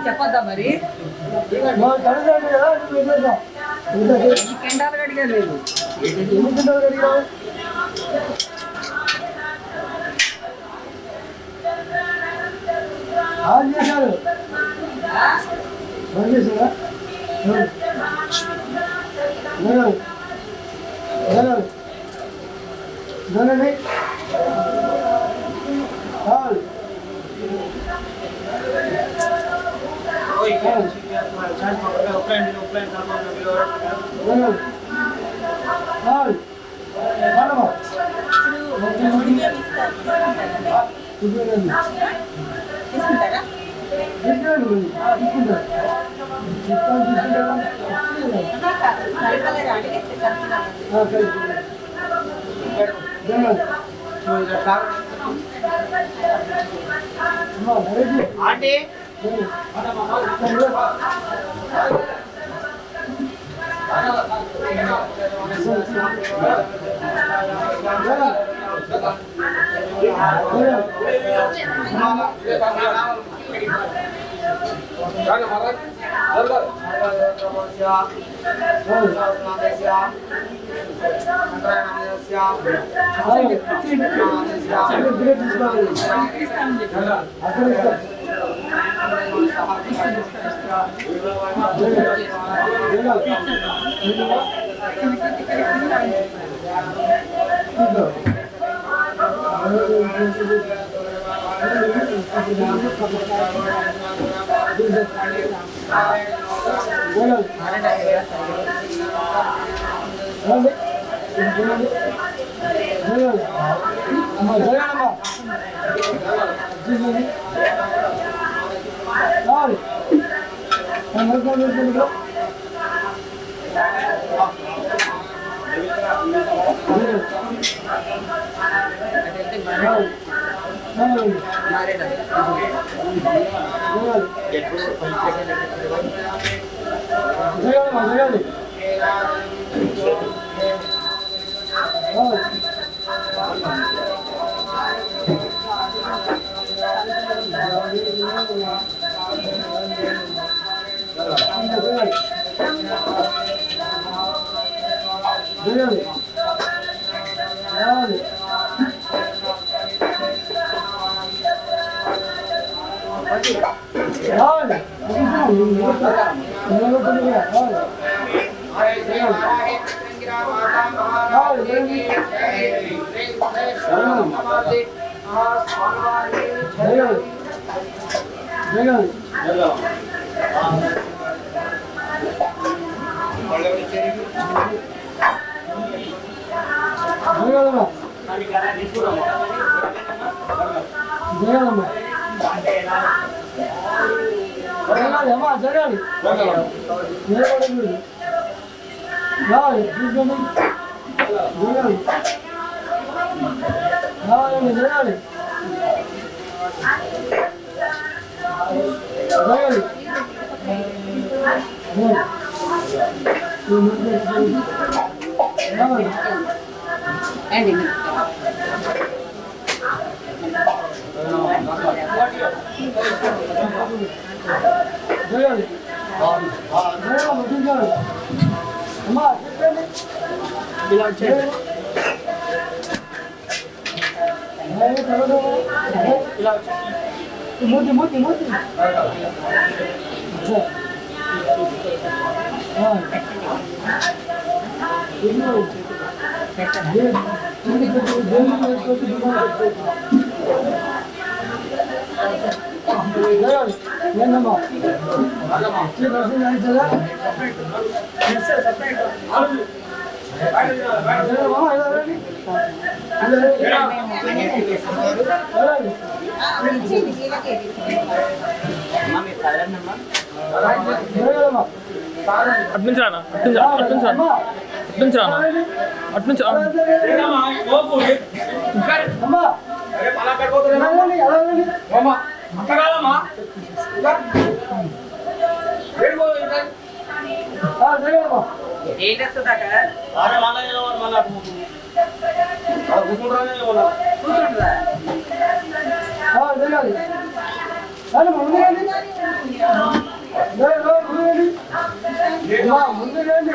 చెప్పద్దా మరి కెండాలు గడిగా లేదు చేశారు ఆంటీ మూతి మూతి మూతి ఏందమ్మా అట్నుంచి రానా అట్నుంచి ముందు రండి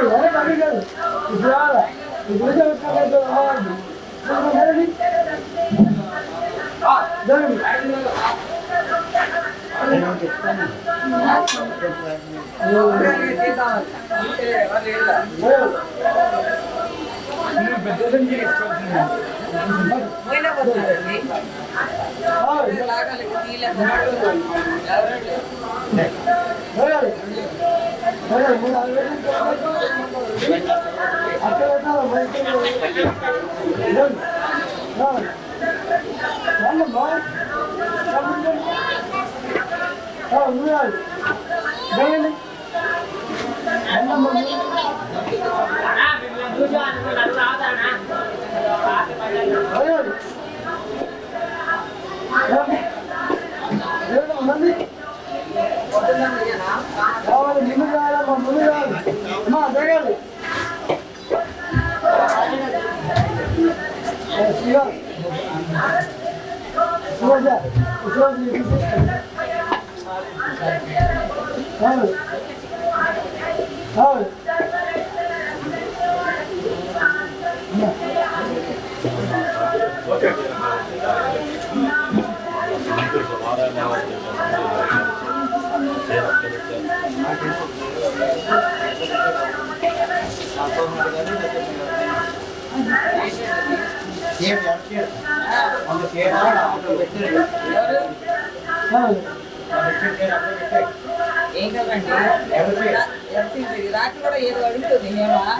రాత్రి కూడా ఏదో అడుగుతుంది ఏమా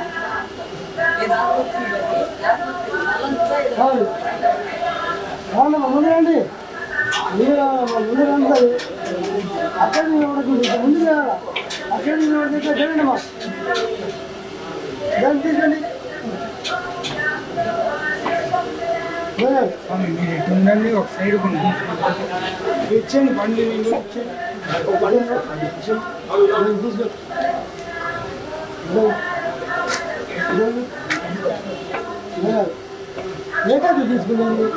ముందు రండి ముందు రండి అక్కడ ముందు అక్కడ చూడండి మా దాన్ని తీసుకోండి ఉండండి ఒక సైడ్ ఇచ్చేయండి బండి నీళ్ళు ఏకాదు తీసుకున్నాను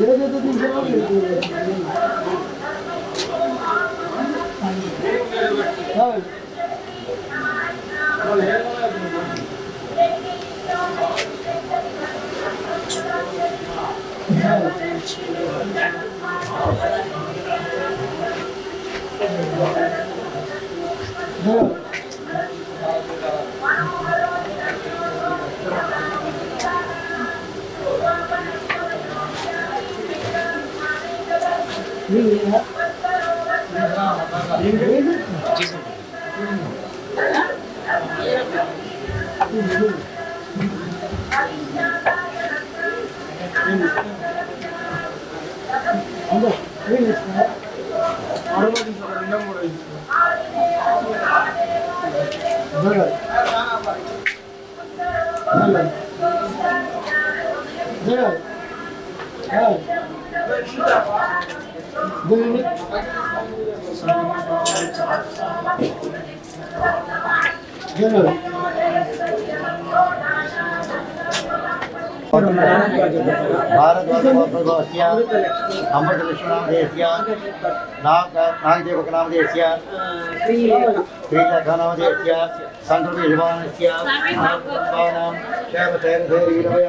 ఏదైతే తీసుకున్నాను भारतवर्षस्य अमृतविश्वनामधेयस्य नागदेवकनामधेयस्य श्रीलेखनामधेयस्य सन्तोषिवानस्य महात्मानां शैवशैरधैर्यवय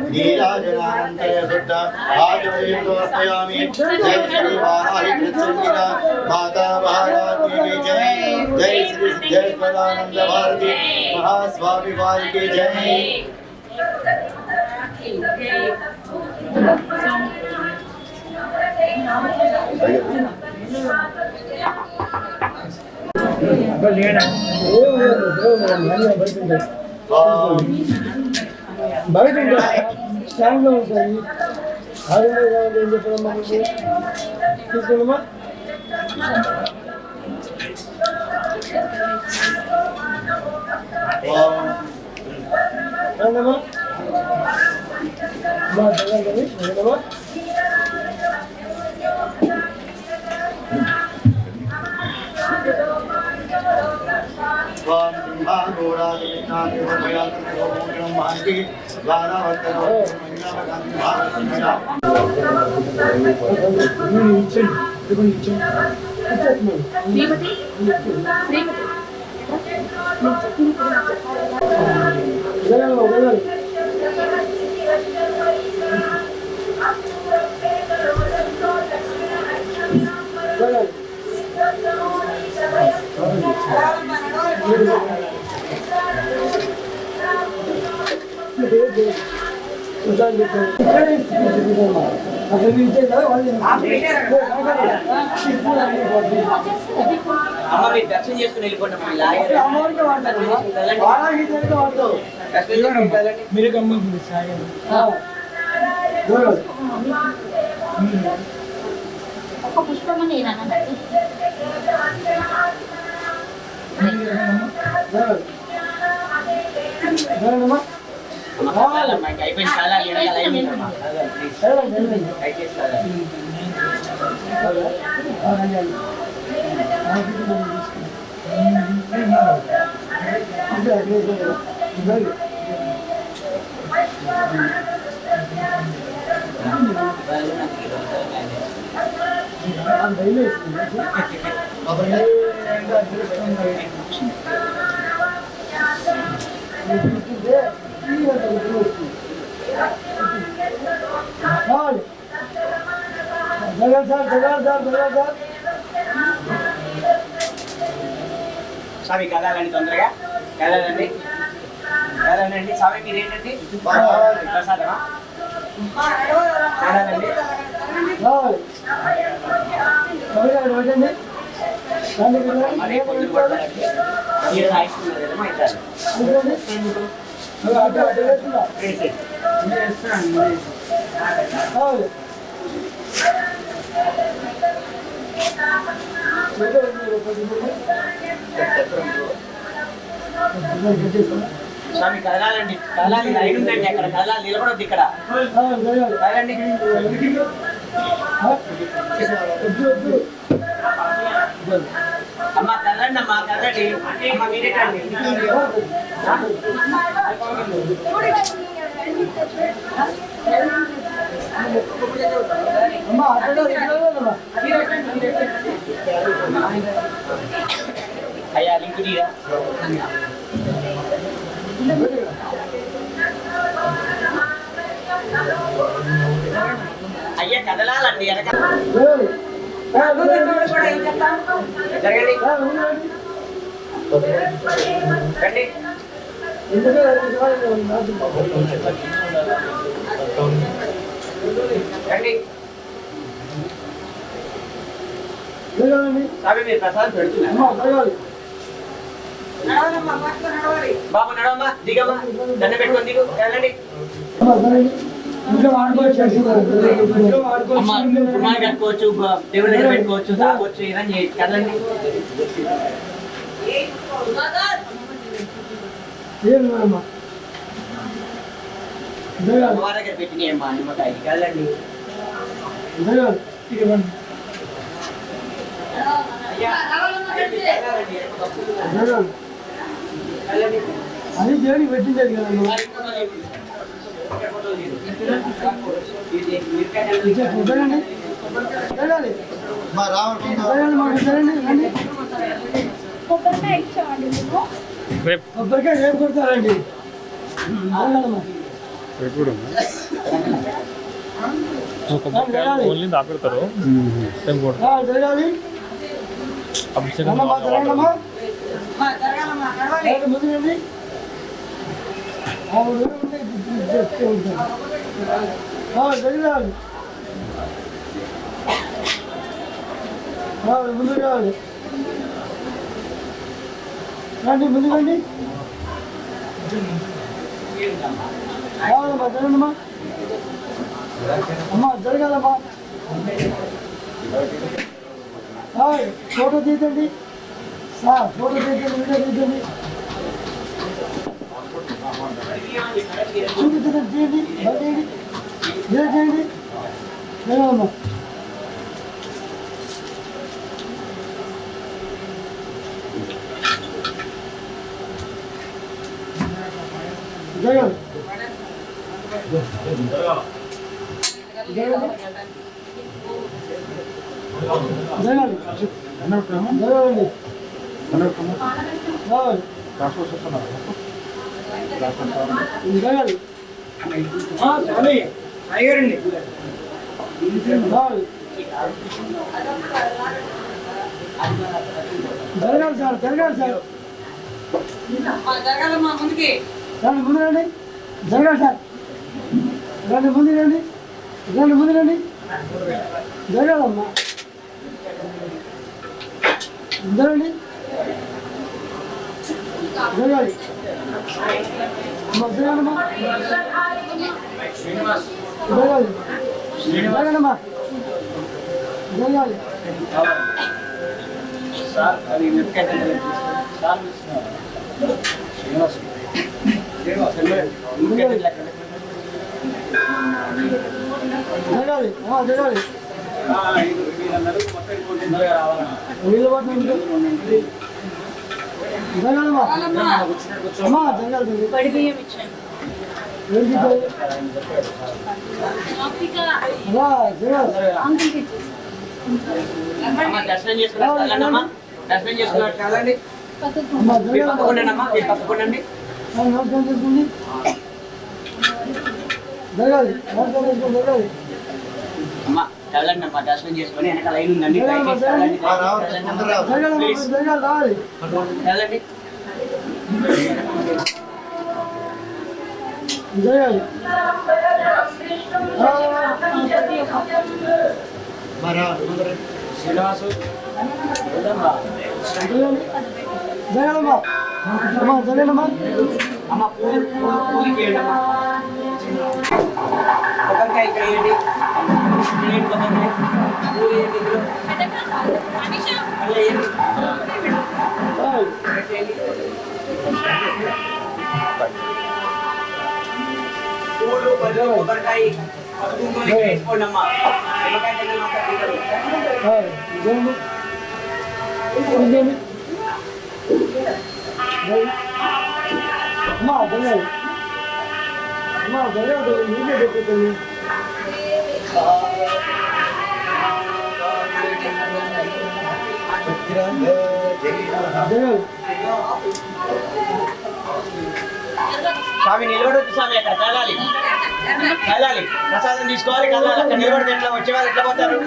नीराजनानन्तरे शुद्ध आजमयन्तोऽर्पयामि जय श्री वाराहि कृत्संगिता माता महारानी की जय जय श्री सिद्धेश्वरानंद भारती महास्वामी वारी की जय బయట స్టాండ్లో ఉంటాయి ఆరులో ఏం చెప్పడం మనకి తీసుకున్నామా రండమ్మా రండమ్మా దర్శనం చేసుకుని వెళ్ళిపోండి మీరు గమ్మని సాయం ఒక పుష్పము నేనన్నట్టు అయిపోయిన కాలాలు స్వామి కదాలండి తొందరగా కదాలండి కదాలండి స్వామి మీరు ఏంటండి ప్రసాదమా కదాలండి అదే పొద్దున పడతారండి మీరు రాయిస్తున్నారు స్వామి కదలాలండి కదలాలి లైన్ ఉందండి అక్కడ కదలాలి నిలబడొద్దు ఇక్కడ కదండి అమ్మ కదండి అమ్మ కదండి అమ్మ మీరేటండి అయ్యా లింకు తీరా అయ్యా కదలాలండి వెనక కూడా ఏం చెప్తాం? జరగండి. రండి. రండి. స్వామి మీరు ప్రసాదం పెడుతున్నారు. బాబు నడవమ్మా, దిగమ్మా, దండ పెట్టుకొని దిగు, వెళ్ళండి. అమ్మ కుమార్ కట్టుకోవచ్చు, దేవుడి దగ్గర పెట్టుకోవచ్చు, తాగొచ్చు, ఇవన్నీ చేయొచ్చు. కదండి. అమ్మవారి దగ్గర పెట్టినాయి అమ్మా నిమ్మకాయ. వెళ్ళండి. అది దేవుడికి పెట్టింది కదమ్మా. కొబ్బరికాయ ఇచ్చామండి మేము. కొబ్బరికాయ రేపు కొడతారండి. ఓన్లీ దాపెడతారు జరగాలి. అభిషేకం ముందుకండి. జరగాలి. ముందు కావాలి. రండి ముందుకండి. రావాలమ్మా, జరగండమ్మా. అమ్మా జరగాలమ్మా. ఫోటో తీయండి సార్, ఫోటో తీయండి, వీడియో తీయండి, చూపించండి, తీయండి, చేయండి, వీడియో చేయండి. జరగాలమ్మా. జరగాలి. జరగాలి. జరగాలి. జరగాలండి. జరగాలి. స్వామి అయ్యారండి. జరగాలి సార్, జరగాలి సార్. జరగాలమ్మా ముందుకి. రండి ముందు రండి. జరగాలి సార్. రండి ముందు రండి. రండి ముందు రండి. జరగాలమ్మా. జరగండి. జరగాలి. అమ్మా జరగాలమ్మా. జరగాలి. జరగండమ్మా. జరగాలి. సార్ అది జరగాలి. జరగాలి. వీళ్ళు జరగాలమ్మా. అమ్మా జరగాలి. పడి బియ్యం ఇచ్చాను. అంకుల్కి ఇచ్చేసి. దర్శనం చేసుకున్నాం. దర్శనం చేసుకున్నారు కదండి. తప్పకుండా అమ్మా, మీరు తప్పకుండా. నమస్కారం చేసుకోండి. జరగాలి. నమస్కారం చేసుకోండి. జరగాలి. అమ్మా వెళ్ళండి అమ్మా, దర్శనం చేసుకొని వెనక లైన్ ఉందండి. జరగాలి. రావాలి. వెళ్ళండి. జరగాలి. శ్రీనివాసు జరగాలమ్మా. అమ్మా జరగండమ్మా. అమ్మ పూలకి వేయండమ్మా. కొబ్బరికాయ ఇక్కడ వేయండి. కొబ్బరికాయ పూలు వేయండి. ఇందులో మళ్ళీ వేయండి. పూలు పళ్ళు కొబ్బరికాయ కుంకుమకి వేసుకోండి అమ్మా. నిమ్మకాయ తిన్న మాత్రం తినరు. అమ్మా జరగాలి. అమ్మా జరగాలి. మీకే చెప్పుతుంది. జరగాలి. స్వామి నిలబడొచ్చు స్వామి, అక్కడ కదలాలి కదలాలి, ప్రసాదం తీసుకోవాలి కదలాలి. అక్కడ నిలబడితే ఎట్లా వచ్చేవాళ్ళు ఎట్లా పోతారు?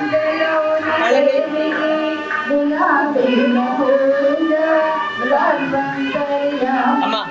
కదలండి. అమ్మా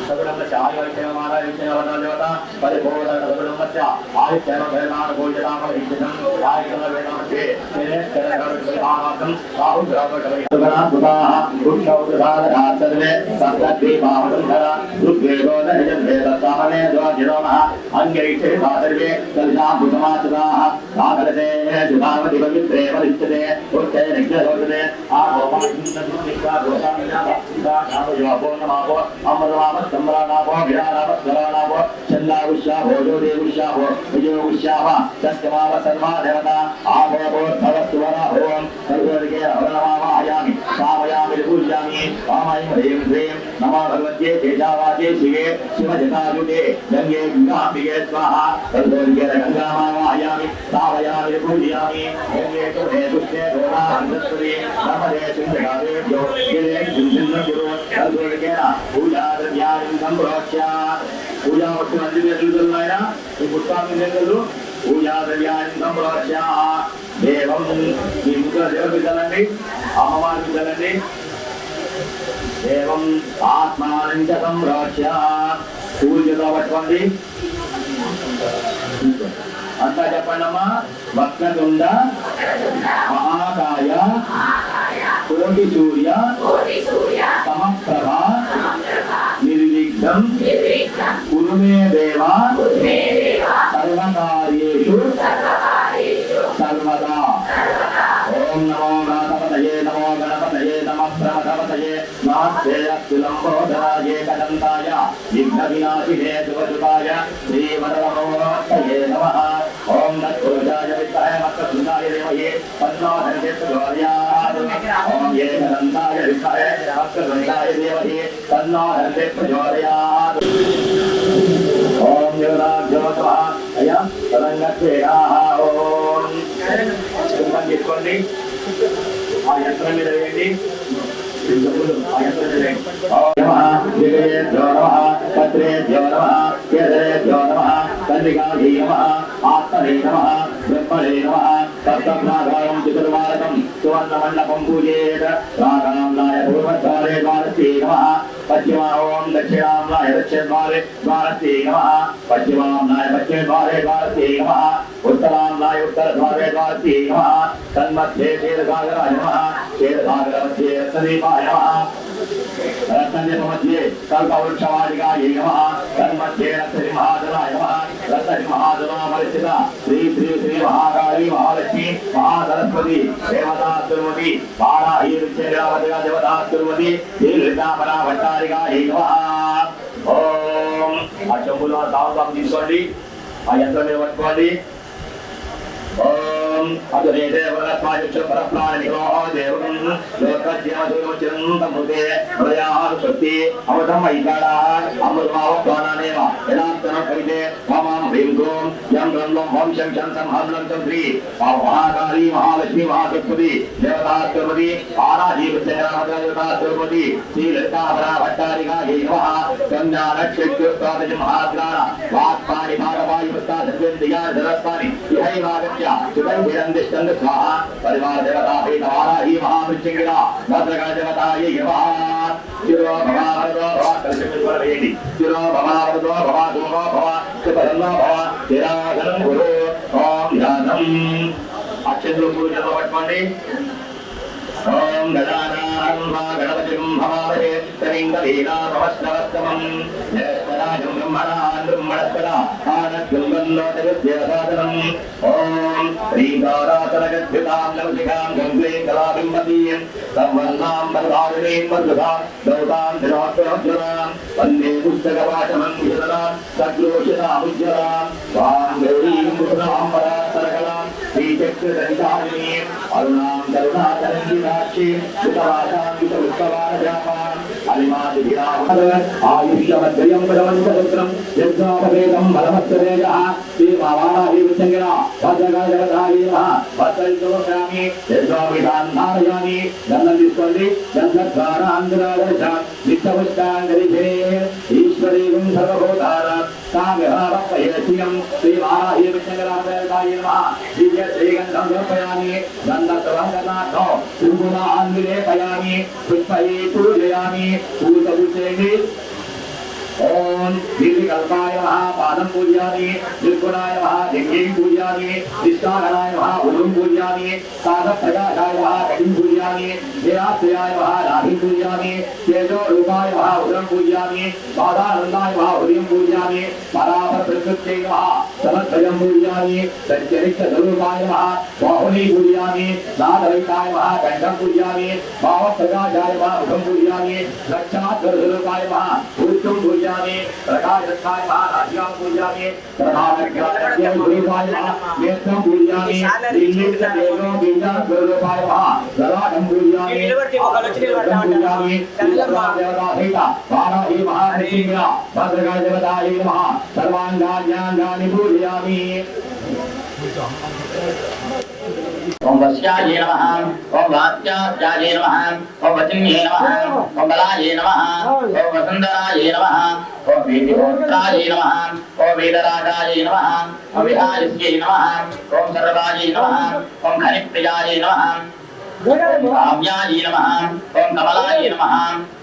सगुणम चार्य महाराज परिभोग మధ్య ఆదిత్యన వేదాన గోచరామ విద్యం ఆదిత్యన వేదామధ్యే వేదార్థం రాహుల్ రాఘవగణాసుతాః పురుషౌదారః సర్వే సప్తద్వీపావసుంధర ఋగ్వేదో నయజవేద సామనే జ్యోతిరోమః అంగైతే సర్వే కల్యాభుతమాచుతాః సాగరతే సుధామతి పవిత్రే పరిస్థితే ఉత్తే నిగ్రహోదనే ఆభోమానింద్రనికా గోసామినా భక్తిదానామయో నమః అమరనామ సంభ్రానామో విరానామ స్వరానామో చందావిశ్యాభో జ్యోతివిశ్యాభో విజయోవిశ్యాభ సత్యమావ సర్వా దేవత ఆభోభో భవస్వరభోం సర్వోర్గే అవనమాయామి సామయామి పూజ్యామి వామయం హ్రీం హ్రీం నమో భగవత్యే తేజావాచే శివే శివజటాయుతే గంగే గంగాంబికే స్వాహా సర్వోర్గే గంగామాయామి సామయామి పూజ్యామి గంగే తుమే దుష్టే గోదావరి నమదే సింధగాదేవ్యో గిరే సింధుగురు సర్వోర్గే పూజాద్రవ్యాన్ని సంప్రోక్ష్య పూజా వస్తు మందిరే చూస్తున్నాయన ఈ పుష్పాన్ని దగ్గరలో పూజాద్రవ్యాన్ని సంప్రోక్ష్య దేవం ఈ ముద్ర దేవపిద్దలండి అమ్మవారి పిద్దలండి దేవం ఆత్మానంచ సంప్రోక్ష్య పూజతో పట్టుకోండి అంతా చెప్పండి అమ్మా వక్రతుండ మహాకాయ కోటి సూర్య సమప్రభ నిర్విఘ్నం కురు మే దేవ సర్వకార్యేషు సర్వదా. ఓం నమో గణపతయే నమో గణపతయే నమః ప్రమథపతయే నమః ఏకదంతాయ విఘ్న వినాశినే శుభసుతాయ శ్రీవరమోత్తయే నమః. ఓం తత్పురుషాయ విద్మహే వక్రతుండాయ ధీమహి తన్నో ధన్యతే ప్రచోదయాత్. ఓం ఏకదంతాయ విద్మహే వక్రతుండాయ ధీమహి తన్నో ధన్యతే ప్రచోదయాత్. ఓం యోగాభ్యో నమః. అయ్యా తరంగత్వేనాః. ఓం కుంభం తీసుకోండి, ఆ యంత్రం మీద వేయండి. ఆ యంత్రం మీద వేయండి. ఓం నమః దిగయేభ్యో నమః పత్రేభ్యో నమః కేసరేభ్యో నమః కన్నికాధీ నమః ఆత్మనే నమః బ్రహ్మణే నమః. సప్తభ్రాగాయం చతుర్వారకం సువర్ణమండపం పూజేత్. ప్రాకాంలాయ పూర్వద్వారే ద్వారస్తే నమః. పశ్చిమాం దక్షిణాంలాయ దక్షిణద్వారే ద్వారస్తే నమః. పశ్చిమాంలాయ పశ్చిమద్వారే ద్వారస్తే నమః. ఉత్తరాంలాయ ఉత్తరద్వారే ద్వారస్తే నమః. తన్మధ్యే క్షీరసాగరాయ నమః. క్షీరసాగరमध्ये రత్నదీపాయ నమః. రత్నదీపमध्ये కల్పవృక్షవాటికాయై నమః. తన్మధ్యే రత్నసింహాసనాయ నమః. రత్నసింహాసనామరిస్థిత శ్రీ శ్రీ శ్రీ మహాకాళీ మహాలక్ష్మి మహాసరస్వతి దేవతా దుర్మతి వారాహి విద్యావతిగా దేవతా దుర్మతి శ్రీ లలితాపరా భట్టారికాయై నమః. ఓం ఆ చెంబులో తావసం తీసుకోండి, ఆ యంత్రం మీద పట్టుకోండి. ఓం అదురే దేవరత్మాయుక్ష పరప్రాణ నిగ్రహో దేవం లోకజ్ఞానసురముచిరంతమృతే హృదయాలు శక్తి అవధం ఐకాళ అమృతమావ ప్రాణానేవ యదాంతరం కవితే మమాం హ్రీం గ్రోం యం గ్రంథం వంశం శంసం హంసం చం శ్రీ మహాకాళీ మహాలక్ష్మి మహాసరస్వతి దేవతా దుర్మతి ఆరాధీ దేవతా దుర్మతి శ్రీ లలితాపరా భట్టారికాయై నమః. గంగా నక్షత్రోత్పాదజ మహాజ్ఞాన వాక్పాణి భాగవాయు ప్రస్తాద్వేంద్రియాని ధరత్వాని ఇహైవాగత్య సుగంధిరందిష్టంద స్వాహా. పరివార దేవతా వారాహి మహామృత్యుంగిరా భద్రకాళ దేవతాయై నమః. శిరో భవావరదో భవ కల్పేశ్వరేణి శిరో భవావరదో భవ సుమో భవ సుపరన్నో భవ నిరాధనం గురు. ఓం ధ్యానం అక్షంతులు పూజలో పట్టుకోండి. ఓం గజానాహం గణపతిం భవామహే కవిం కవీనామస్తమస్తమం జ్యేష్ఠరాజం బ్రహ్మణాన్ బ్రహ్మణస్పదా ఆనద్గుంగన్నోదవిద్యాసాదనం. ఓం శ్రీకారాసనగద్భుతాం నవసికాం గంగ్లీం కళాబింబతీం సంవర్ణాం పరధారిణీం మధుధాం దౌతాం ధిరోజ్వలాం వందే పుస్తకపాశమం విశదనాం సద్రోషితాముజ్వలాం వాం గౌరీం పుత్రాం పరాత్పరకలాం శ్రీచక్రధరిధారిణీం అరుణాం కరుణాతరంగితాక్షి వితవాసాంగిత ఉత్సవానజాపాం అలిమాదిభిరామద ఆయుష్యమద్వయం పరమంతసూత్రం యజ్ఞోపవేదం బలమస్తరేజః శ్రీ వారాహి విచంగిరా భద్రకాళ దేవతాయై నమః. భద్రైతోషామి యజ్ఞోపితాన్ ధారయామి. గంధం తీసుకోండి, గంధద్వారాంధ్రాదర్శాం నిత్యపుష్టాంగరిషే ఈశ్వరీం సర్వభూతానాం సామ్యభావపయశ్రియం శ్రీ వారాహి విచంగిరా దేవతాయై నమః. దివ్య శ్రీగంధం సమర్పయామి. గంధస్రవంగనాథో కుంకుమాన్విలేపయామి. పుష్పై పూజయామి. పూజ చేయండి. ओम दीर्घकल्पाय नमः पादं पूजयामि निर्गुणाय नमः लिंगं पूजयामि निष्ठागणाय नमः उदं पूजयामि साधप्रकाशाय नमः कटिं पूजयामि निराश्रयाय नमः नाभिं पूजयामि तेजो रूपाय नमः उदं पूजयामि बाधानन्दाय नमः उदयं पूजयामि परापरप्रकृत्यै नमः समस्तयं पूजयामि सच्चरित्रस्वरूपाय नमः बाहुली पूजयामि नादरहिताय नमः कंठं पूजयामि भावप्रकाशाय नमः मुखं पूजयामि रक्षास्वरूपाय नमः उत्तम पूजयामि प्रकाशस्थाय नमः नासिकां पूजयामि प्रधानज्ञानस्वरूपाय नमः नेत्रं पूजयामि नीलितदेवो बीजास्वरूपाय नमः ललाटं पूजयामि पूजयामि देवतासहित वाराही महालक्ष्म्या भद्रकाली देवतायै नमः सर्वाङ्गान्याङ्गानि पूजयामि। ओम वस्याय नमः ओम वात्याय नमः ओम वचिन्ये नमः ओम बलाय नमः ओम वसुंधराय नमः ओम वेदगोत्राय नमः ओम वेदराजाय नमः ओम विहारिस्ये नमः ओम सर्वाय नमः ओम खनिप्रियाय नमः काम्याय नमः ओम कमलाय नमः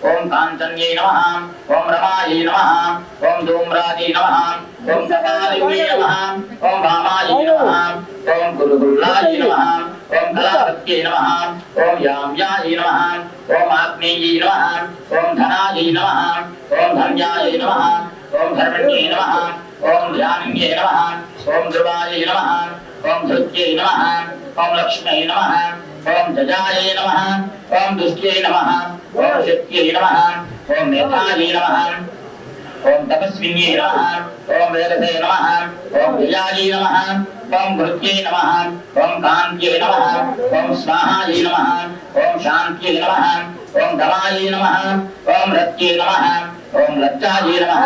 ओम कांचन्ये नमः ओम रमाय नमः ओम धूम्राय नमः ओम कपालिन्ये नमः ओम वामाय नमः ओम गुरुगुल्लाय नमः ओम कलावत्ये नमः ओम याम्याय नमः ओम आग्नेये नमः ओम धनाय नमः ओम धन्याय नमः ओम धर्मण्ये नमः ओम ध्यानन्ये नमः ओम ध्रुवाय नमः ओम धृत्ये नमः ओम लक्ष्म्यै नमः ओम जजाय नमः ओम दुष्टे नमः ओम शक्त्यै नमः ओम मेधाय नमः ओम तपस्विन्ये नमः ओम वेदसे नमः ओम विजयाय नमः ओम भृत्ये नमः ओम कान्त्ये नमः ओम स्वाहाय नमः ओम शान्त्ये नमः ओम धमाय नमः ओम रत्ये नमः ओम लज्जाय नमः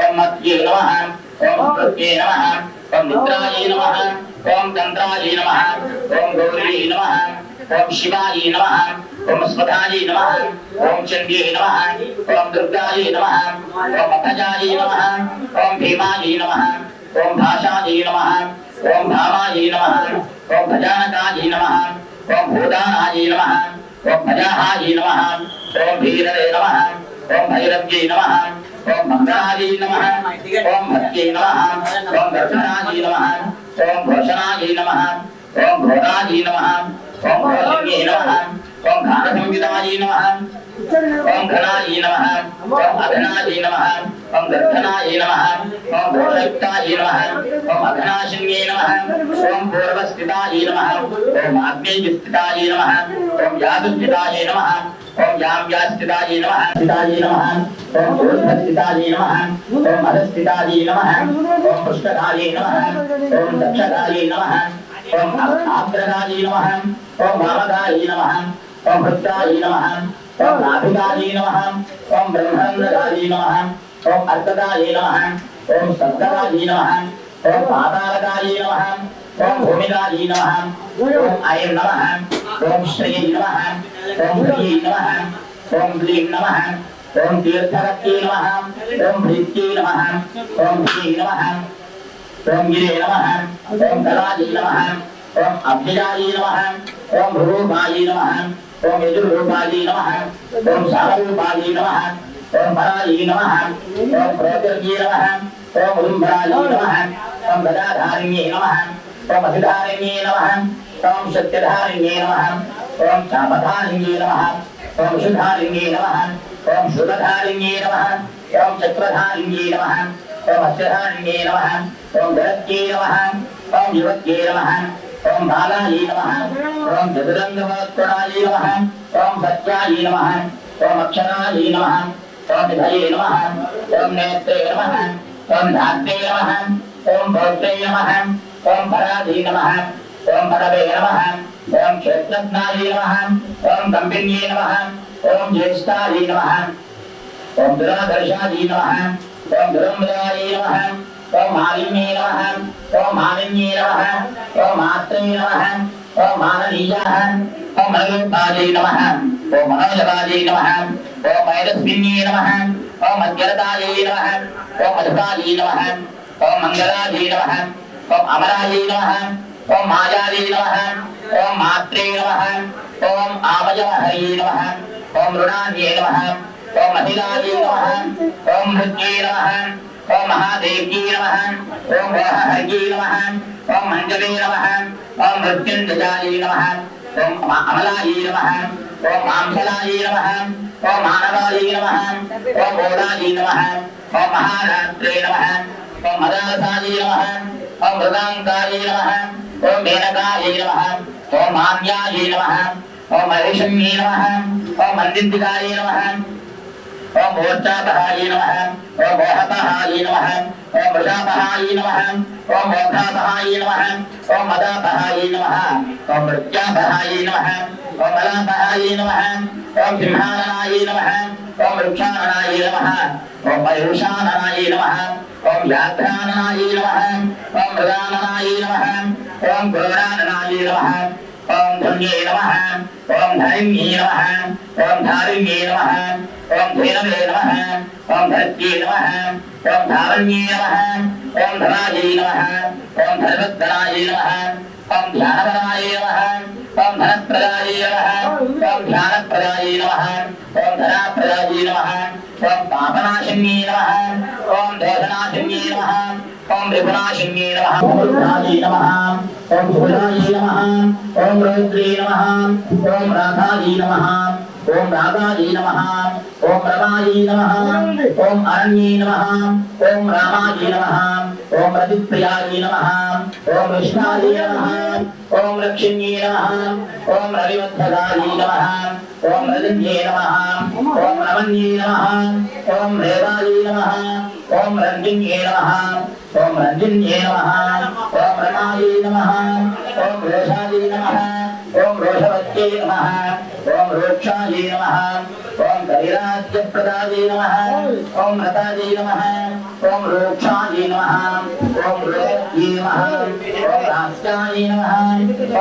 ओम मत्ये नमः ओम प्रत्ये नमः ओम निद्राय नमः ओम तंत्राय नमः ओम गौरी नमः ओम शिवाय नमः ओम स्वधाय नमः ओम चंडी नमः ओम दुर्गाय नमः ओम अभजाय नमः ओम भीमाय नमः ओम भाषाय नमः ओम भामाय नमः ओम भजानकाय नमः ओम भूदानाय नमः ओम भजाहाय नमः ओम भीरवे नमः ओम भैरव्ये नमः ओम मंगलाय नमः ओम भक्त्ये नमः ओम दर्शनाय नमः ओम घोषणाय नमः ओम घोराय नमः ओम घोषण्ये नमः ओम घानसंविदाय नमः ओम घनाय नमः ओम अघनाय नमः ओम दर्शनाय नमः ओम घोषयुक्ताय नमः ओम अघनाशिन्ये नमः ओम पूर्वस्थिताय नमः ओम आग्नेयस्थिताय नमः ओम यादुस्थिताय नमः ओम याम्यास्थिताय नमः स्थिताय नमः ओम ऊर्ध्वस्थिताय नमः ओम अधस्थिताय नमः ओम पृष्ठधाय नमः ओम दक्षधाय नमः ओम आग्रहाय नमः ओम वामगाय नमः ओम भृत्याय नमः ओम नाभिगाय नमः ओम ब्रह्मरंध्राय नमः ओम अर्कदाय नमः ओम सप्तगाय नमः ओम पातालगाय नमः ओम भूमिगाय नमः ओम ऐं नमः ओम श्रीं नमः ओम ह्रीं नमः ओम क्लीं नमः ओम तीर्थरत्ये नमः ओम भृत्ये नमः ओम ह्रीं नमः ओम गिरे नमः ओम कलाय नमः ओम अभ्यजाय नमः ओम भ्रूपाय नमः ओम यजुर्रूपाय नमः ओम सारूपाय नमः ओम पराय नमः ओम प्रोतिर्ये नमः ओम उदुम्बराय नमः ओम गदाधारिण्ये नमः ओम अभिधारिण्ये नमः ओम सत्यधारिण्ये नमः ओम चापधारिण्ये नमः ओम शुधारिण्ये नमः ओम शुभधारिण्ये नमः ओम चक्रधारिण्ये नमः ओम हस्यधारिण्ये नमः ओम गरत्ये नमः ओम युवत्ये नमः ओम बालाय नमः ओम चतुरंगवक्त्राय नमः ओम सत्याय नमः ओम अक्षराय नमः ओम विधये नमः ओम नेत्रे नमः ओम धात्रे नमः ओम भोक्त्रे नमः ओम पराधे नमः ओम पदवे नमः ओम क्षेत्रज्ञाय नमः ओम गंभिन्ये नमः ओम ज्येष्ठाय नमः ओम दुरादर्शाय नमः ओम दुरम्बराय नमः ओम मालिन्ये नमः ओम मालिन्ये नमः ओम मात्रे नमः ओम माननीयाः ओम मनोजवाय नमः ओम मनोजवाय नमः ओम मैरस्मिन्ये नमः ओम मध्यरताय नमः ओम मधुराय नमः ओम मंगलाय नमः ओम अमराय नमः ओम मायाय नमः ओम मात्रे नमः ओम आवयवहये नमः ओम ऋणान्ये नमः ओम महिलायै नमः ओम भृत्यै नमः ओम महादेव्यै नमः ओम हरयै नमः ओम मंजले नमः ओम मृत्युंजयायै नमः ओम अमलायै नमः ओम मांसलायै नमः ओम मानवायै नमः ओम मोदायै नमः ओम महारात्रे नमः ओम मदासायै नमः ओम मृगांकायै नमः ओम मेनकायै नमः ओम मान्यायै नमः ओम महेशम्यै नमः ओम मंदिन्दिकायै नमः ओम मोर्चापहायै नमः ओम मोहपहायै नमः ओम वृषापहायै नमः ओम मोक्षापहायै नमः ओम मदापहायै नमः ओम मृत्यापहायै नमः ओम मलापहायै नमः ओम सिंहाननायै नमः ओम वृक्षाननायै नमः ओम मयूषाननायै नमः ओम व्याघ्राननायै नमः ओम मृगाननायै नमः ओम घोराननायै नमः ओम धन्ये नमः ओम धरिण्ये नमः ओम धारिण्ये नमः ओम धेनवे नमः ओम धरत्ये नमः ओम धारण्ये नमः ओम धरायै नमः ओम धर्मधरायै नमः ओम ध्यानवरायै नमः ओम धनप्रदायै नमः ओम ध्यानप्रदायै नमः ओम धनाप्रदायै नमः ओम पापनाशिन्ये नमः ओम दोषनाशिन्ये नमः ओम विपुनाशिन्ये नमः ओम रुद्रायै नमः ओम भुजायै नमः ओम रौद्रे नमः ओम राधायै नमः ओम राधायै नमः ओम रमायै नमः ओम अरण्ये नमः ओम रामायै नमः ओम रतिप्रियायै नमः ओम विष्णायै नमः ओम लक्ष्म्ये नमः ओम रविवत्सलायै नमः ओम रजन्ये नमः ओम रमण्ये नमः ओम रेवायै नमः ओम रंजिन्ये नमः ओम रंजिन्ये नमः ओम रमायै नमः ओम रोषायै नमः ओम रोषवत्यै नमः ओम रोक्षायै नमः ओम कलिराज्यप्रदायै नमः ओम रतायै नमः ओम रोक्षायै नमः ओम रोक्यै नमः ओम राष्ट्रायै नमः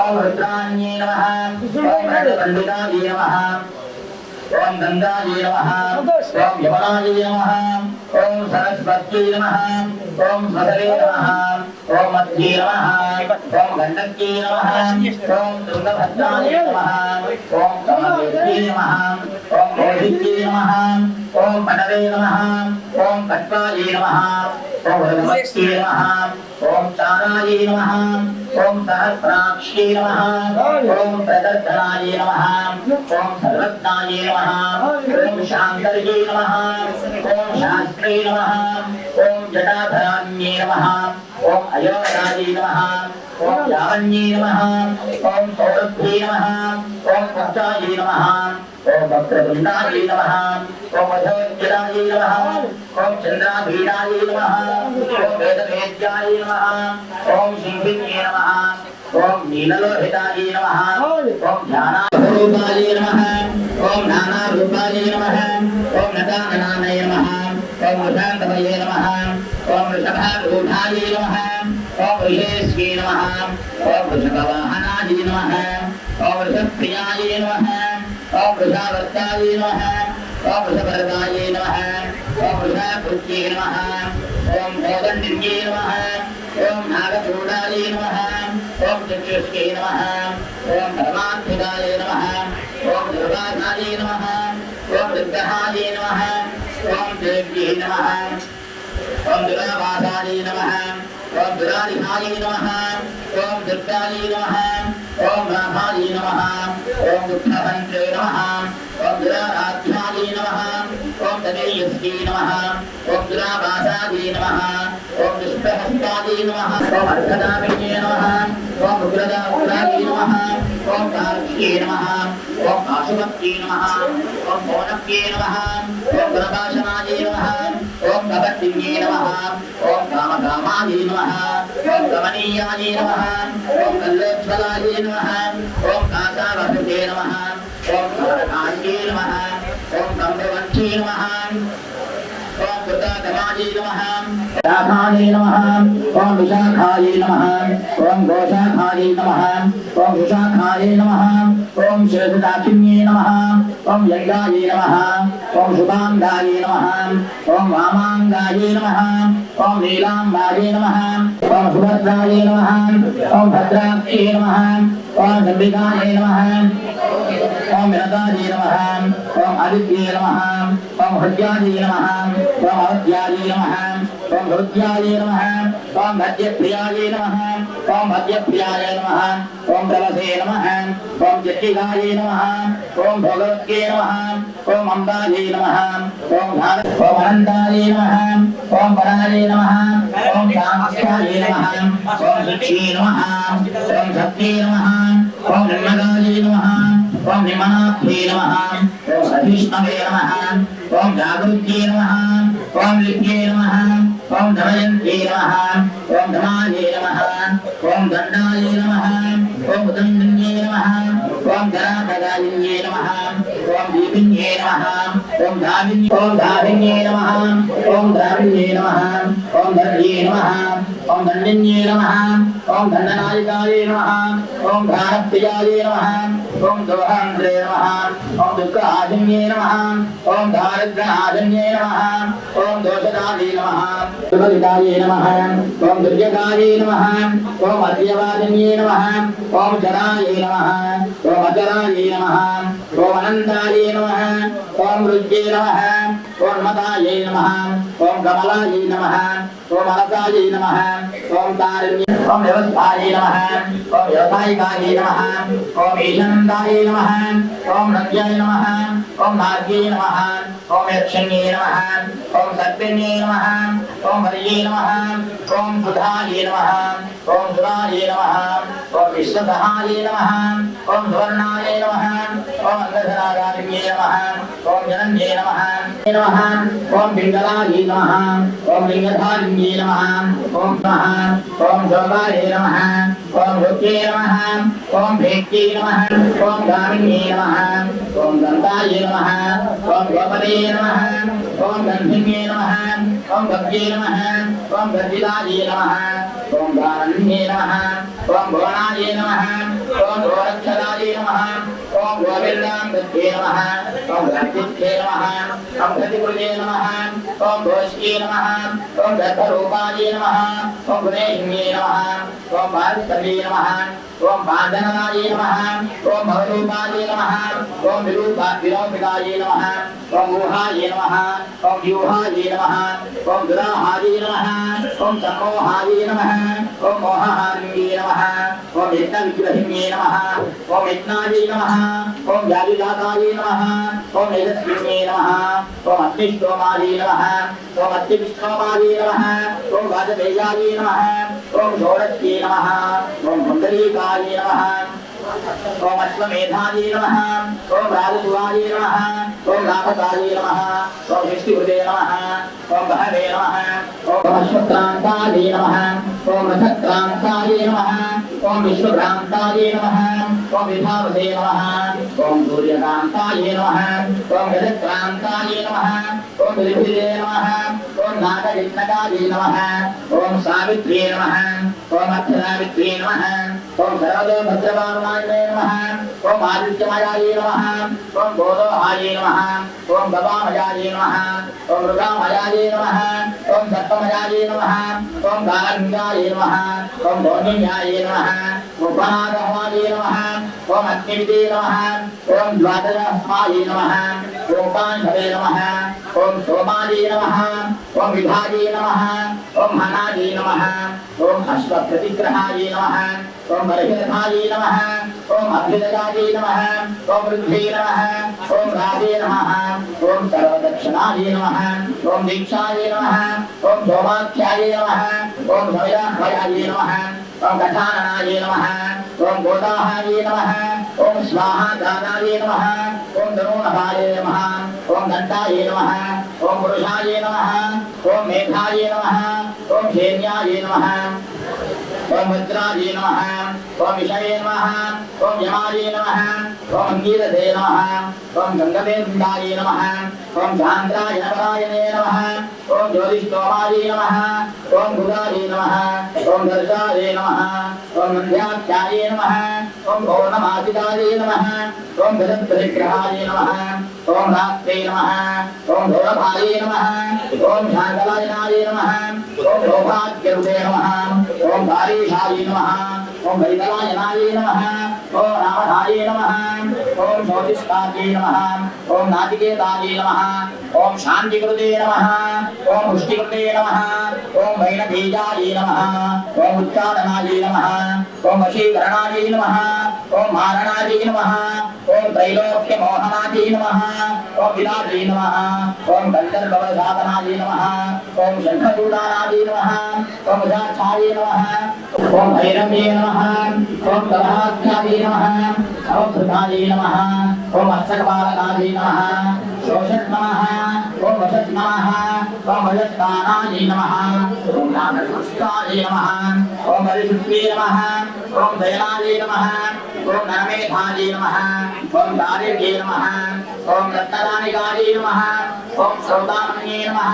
ओम रुद्राण्ये नमः ओम रणपण्डितायै नमः ओम गंगायै नमः ओम यमुनायै नमः ओम सरस्वत्यै नमः ओम स्वधरे नमः ओम मध्ये नमः ओम गंडक्यै नमः ओम तुंगभद्रायै नमः ओम कमलेत्यै नमः ओम रोहित्यै नमः ओम पटवे नमः ओम कट्वायै नमः ओम वृगवत्यै नमः ओम चारायै नमः ओम सहस्राक्ष्यै नमः ओम प्रदर्शनायै नमः ओम सर्वज्ञायै नमः ओम शांतर्यै नमः ओम शास्त्रे नमः ओम जटाधराण्ये नमः ओम अयोध्यायै नमः ओम लावण्ये नमः ओम सौरभ्ये नमः ओम पुष्टायै नमः ओम वक्रतुण्डायै नमः ओम वधोज्जलायै नमः ओम चन्द्राभीडायै नमः ओम वेदवेद्यायै नमः ओम सिंहिन्ये नमः ओम नीललोहितायै नमः ओम ध्यानारूपायै नमः ओम नानारूपायै नमः ओम नटाननाय नमः ओम वृषान्तवये नमः ओम वृषभारूढायै नमः ओम ऋषेश्वे नमः ओम वृषभवाहनायै नमः ओम वृषप्रियायै नमः ओम वृषावर्तायै नमः ओम वृषभरदायै नमः ओम वृषाकृत्ये नमः ओम कोदण्डिन्ये नमः ओम नागचूडायै नमः ओम चक्षुष्के नमः ओम धर्मात्मिकाय नमः ओम दुर्गाधायै नमः ओम विग्रहायै नमः ओम देव्यै नमः ओम दुर्गावासायै नमः ओम दुरारिहायै नमः ओम दुर्गायै नमः ओम राधायै नमः ओम दुःखहन्त्रे नमः ओम दुराराध्यायै नमः ओम तनयस्यै नमः ओम दुरावासायै नमः ओम दुष्टहस्तायै नमः ओम अर्धनामिन्ये नमः ओम उग्रदायै नमः ओम कार्त्ये नमः ओम आशुभक्त्ये नमः ओम मौनक्ये नमः ओम प्रकाशनायै नमः ओम कपट्टिन्ये नमः ओम कामकामायै नमः ओम कमनीयायै नमः ओम कल्लोज्ज्वलायै नमः ओम कासावसुते नमः ओम कमलकान्त्ये नमः ओम कम्बवन्त्ये नमः ओम कृतागमायै नमः शाखायै नमः ओम विशाखायै नमः ओम गोशाखायै नमः ओम विशाखायै नमः ओम शेषदाक्षिण्ये नमः ओम यज्ञायै नमः ओम शुभांगायै नमः ओम वामांगायै नमः ओम नीलांबायै नमः ओम सुभद्रायै नमः ओम भद्राक्षये नमः ओम शम्भिकायै नमः ओम विनताय नमः ओम आदित्य नमः ओम हृदयाय नमः ओम अवध्याय नमः ओम भृत्याय नमः ओम मध्यप्रियाय नमः ओम मध्यप्रियाय नमः ओम प्रवसे नमः ओम जटिलाय नमः ओम भगवत्ये नमः ओम अम्बाय नमः ओम अनंताय नमः ओम पराय नमः ओम शांत्याय नमः ओम लक्ष्मी नमः ओम शक्ति नमः ओम निर्मलाय नमः ओम निमनाभ्ये नमः ओम अधिष्णवे नमः ओम जागृत्ये नमः ओम लिप्ये नमः ओम धमयन्ते नमः ओम धमाये नमः ओम दण्डाय नमः ओम उदण्डन्ये नमः ओम धराधराय नमः ओम दीपिन्ये नमः ओम धाविन्ये नमः ओम द्राविण्ये नमः ओम धर्ये नमः ओम दण्डिन्ये नमः ओम दण्डनायकाय नमः ओम धारप्रियाय नमः ओम दोहान्द्रे नमः ओम दुःखाजन्ये नमः ओम दारिद्र्याजन्ये नमः ओम दोषदाय नमः दुर्गताय नमः ओम दुर्जगाय नमः ओम अद्यवाजन्ये नमः ओम जराय नमः ओम अजराय नमः ओम अनन्ताय नमः ओम रुज्ये नमः ओम मदाय नमः ओम कमलाय नमः ओम अरसाय नमः ओम तारिण्ये ओम व्यवस्थाय नमः ओम व्यवसायिकाय नमः ओम ईशानन्दाय नमः ओम नद्याय नमः ओम नार्ये नमः ओम यक्षिण्ये नमः ओम सर्पिण्ये नमः ओम हरिये नमः ओम सुधाये नमः ओम सुराये नमः ओम विश्वसहाये नमः ओम सुवर्णाय नमः ओम अंगधरागारिण्ये नमः ओम जनन्ये नमः ओम पिंगलाये नमः ओम लिंगधारिण्ये नमः ओम नमः ओम जोगाय नमः ओम भूत्ये नमः ओम भेक्ये नमः ओम गामिन्ये नमः ओम दन्ताय नमः ओम गोपते नमः ओम गन्धिन्ये नमः ओम भव्ये नमः ओम गद्दिलाय नमः ओम गारण्ये नमः ओम भुवनाय नमः ओम गोरक्षराय नमः ओम गोविन्दाम्बध्ये नमः ओम गद्दित्ये नमः ओम गतिकृते नमः ओम घोष्ये नमः ओम दत्तरूपाय नमः ओम गुणेहिन्ये नमः ओम भारतवे नमः ओम बांधनाय नमः ओम भवरूपाय नमः ओम विरूपाय नमः ओम ऊहाय नमः ओम व्यूहाय नमः ओम दुराहाय नमः ओम सम्मोहाय नमः ओम मोहहारिण्ये नमः ओम यज्ञविग्रहिण्ये नमः ओम यज्ञाय नमः ओम जालिलाकाय नमः ओम यजस्विन्ये नमः ओम अग्निष्टोमाय नमः ओम अत्तिविष्टोमाय नमः ओम वाजपेयाय नमः ओम षोडश्ये नमः ओम पुण्डरीकाय नमः ओम अश्वमेधाय नमः ओम राजसुवाय नमः ओम नाभकाय नमः ओम विष्णुहृदे नमः ओम बहवे नमः ओम अश्वक्रांताय नमः ओम रथक्रांताय नमः ओम विश्वभ्रांताय नमः ओम विभावसे नमः ओम सूर्यकांताय नमः ओम रजक्रांताय नमः ओम विलिभिरे नमः ओम नागयज्ञकाय नमः ओम सावित्र्ये नमः ओम अर्धसावित्र्ये नमः ओम सर्वभद्रवाणाय नमः ओम आदित्यमयाय नमः ओम गोदोहाय नमः ओम भवामयाय नमः ओम मृगामयाय नमः ओम सर्पमयाय नमः ओम गारंगाय नमः ओम भौमिन्याय नमः ओम परागमाय नमः ओम अग्निविदे नमः ओम द्वादशास्माय नमः ओम पांचवे नमः ओम सोमाय नमः ओम विभागे नमः ओम हनाय नमः ओम अश्वप्रतिग्रहाय नमः ओम बर्हिरथाय नमः ओम अभ्युदयाय नमः ओम वृद्धे नमः ओम राजे नमः ओम सर्वदक्षिणाय नमः ओम दीक्षाय नमः ओम सोमाख्याय नमः ओम सविराह्वयाय नमः ओम कथाननाय नमः ओम गोदाहाय नमः ओम स्वाहादानाय नमः ओम धनुनभाय नमः ओम घंटाय नमः ओम पुरुषाय नमः ओम मेघाय नमः ओम सैन्याय नमः ओम वज्राय नमः ओम विषये नमः ओम यमाय नमः ओम अंगीरसे नमः ओम गंगवेन्दाय नमः ओम चांद्राय नमरायणे नमः ओम ज्योतिष्टोमाय नमः ओम गुदाय नमः ओम दर्शाय नमः ओम नन्द्याख्याय नमः ओम पौर्णमासिकाय नमः ओम जगत्परिग्रहाय नमः ओम रात्रे नमः ओम भोरभाय नमः ओम शांतलायनाय नमः ओम सौभाग्यरूपे नमः ओम भारीशाय नमः ओम वैतलायनाय नमः ओम रामधाये नमः ओम ज्योतिष्कार्ये नमः ओम नाचिकेताये नमः ओम शांतिकृते नमः ओम पुष्टिकृते नमः ओम वैनतेजाये नमः ओम उच्चाटनाये नमः ओम वशीकरणाये नमः ओम मारणाये नमः ओम त्रैलोक्य मोहनाये नमः ओम विराजे नमः ओम गंधर्वसाधनाये नमः ओम शंखचूडानाये नमः ओम उदाक्षाये नमः ओम भैरवे नमः ओम कलहाख्याये नमः ओम धृताये नमः ओम अष्टकपालकाये नमः शोषक नमः ओम वशत नमः ओम वशत्कानाये नमः ओम नागसंस्काये नमः ओम हरिशुद्धे नमः ओम दयनाये नमः ओम नरमेधाये नमः ओम दारिद्र्ये नमः ओम रत्नदानिकाये नमः ओम सौदामन्ये नमः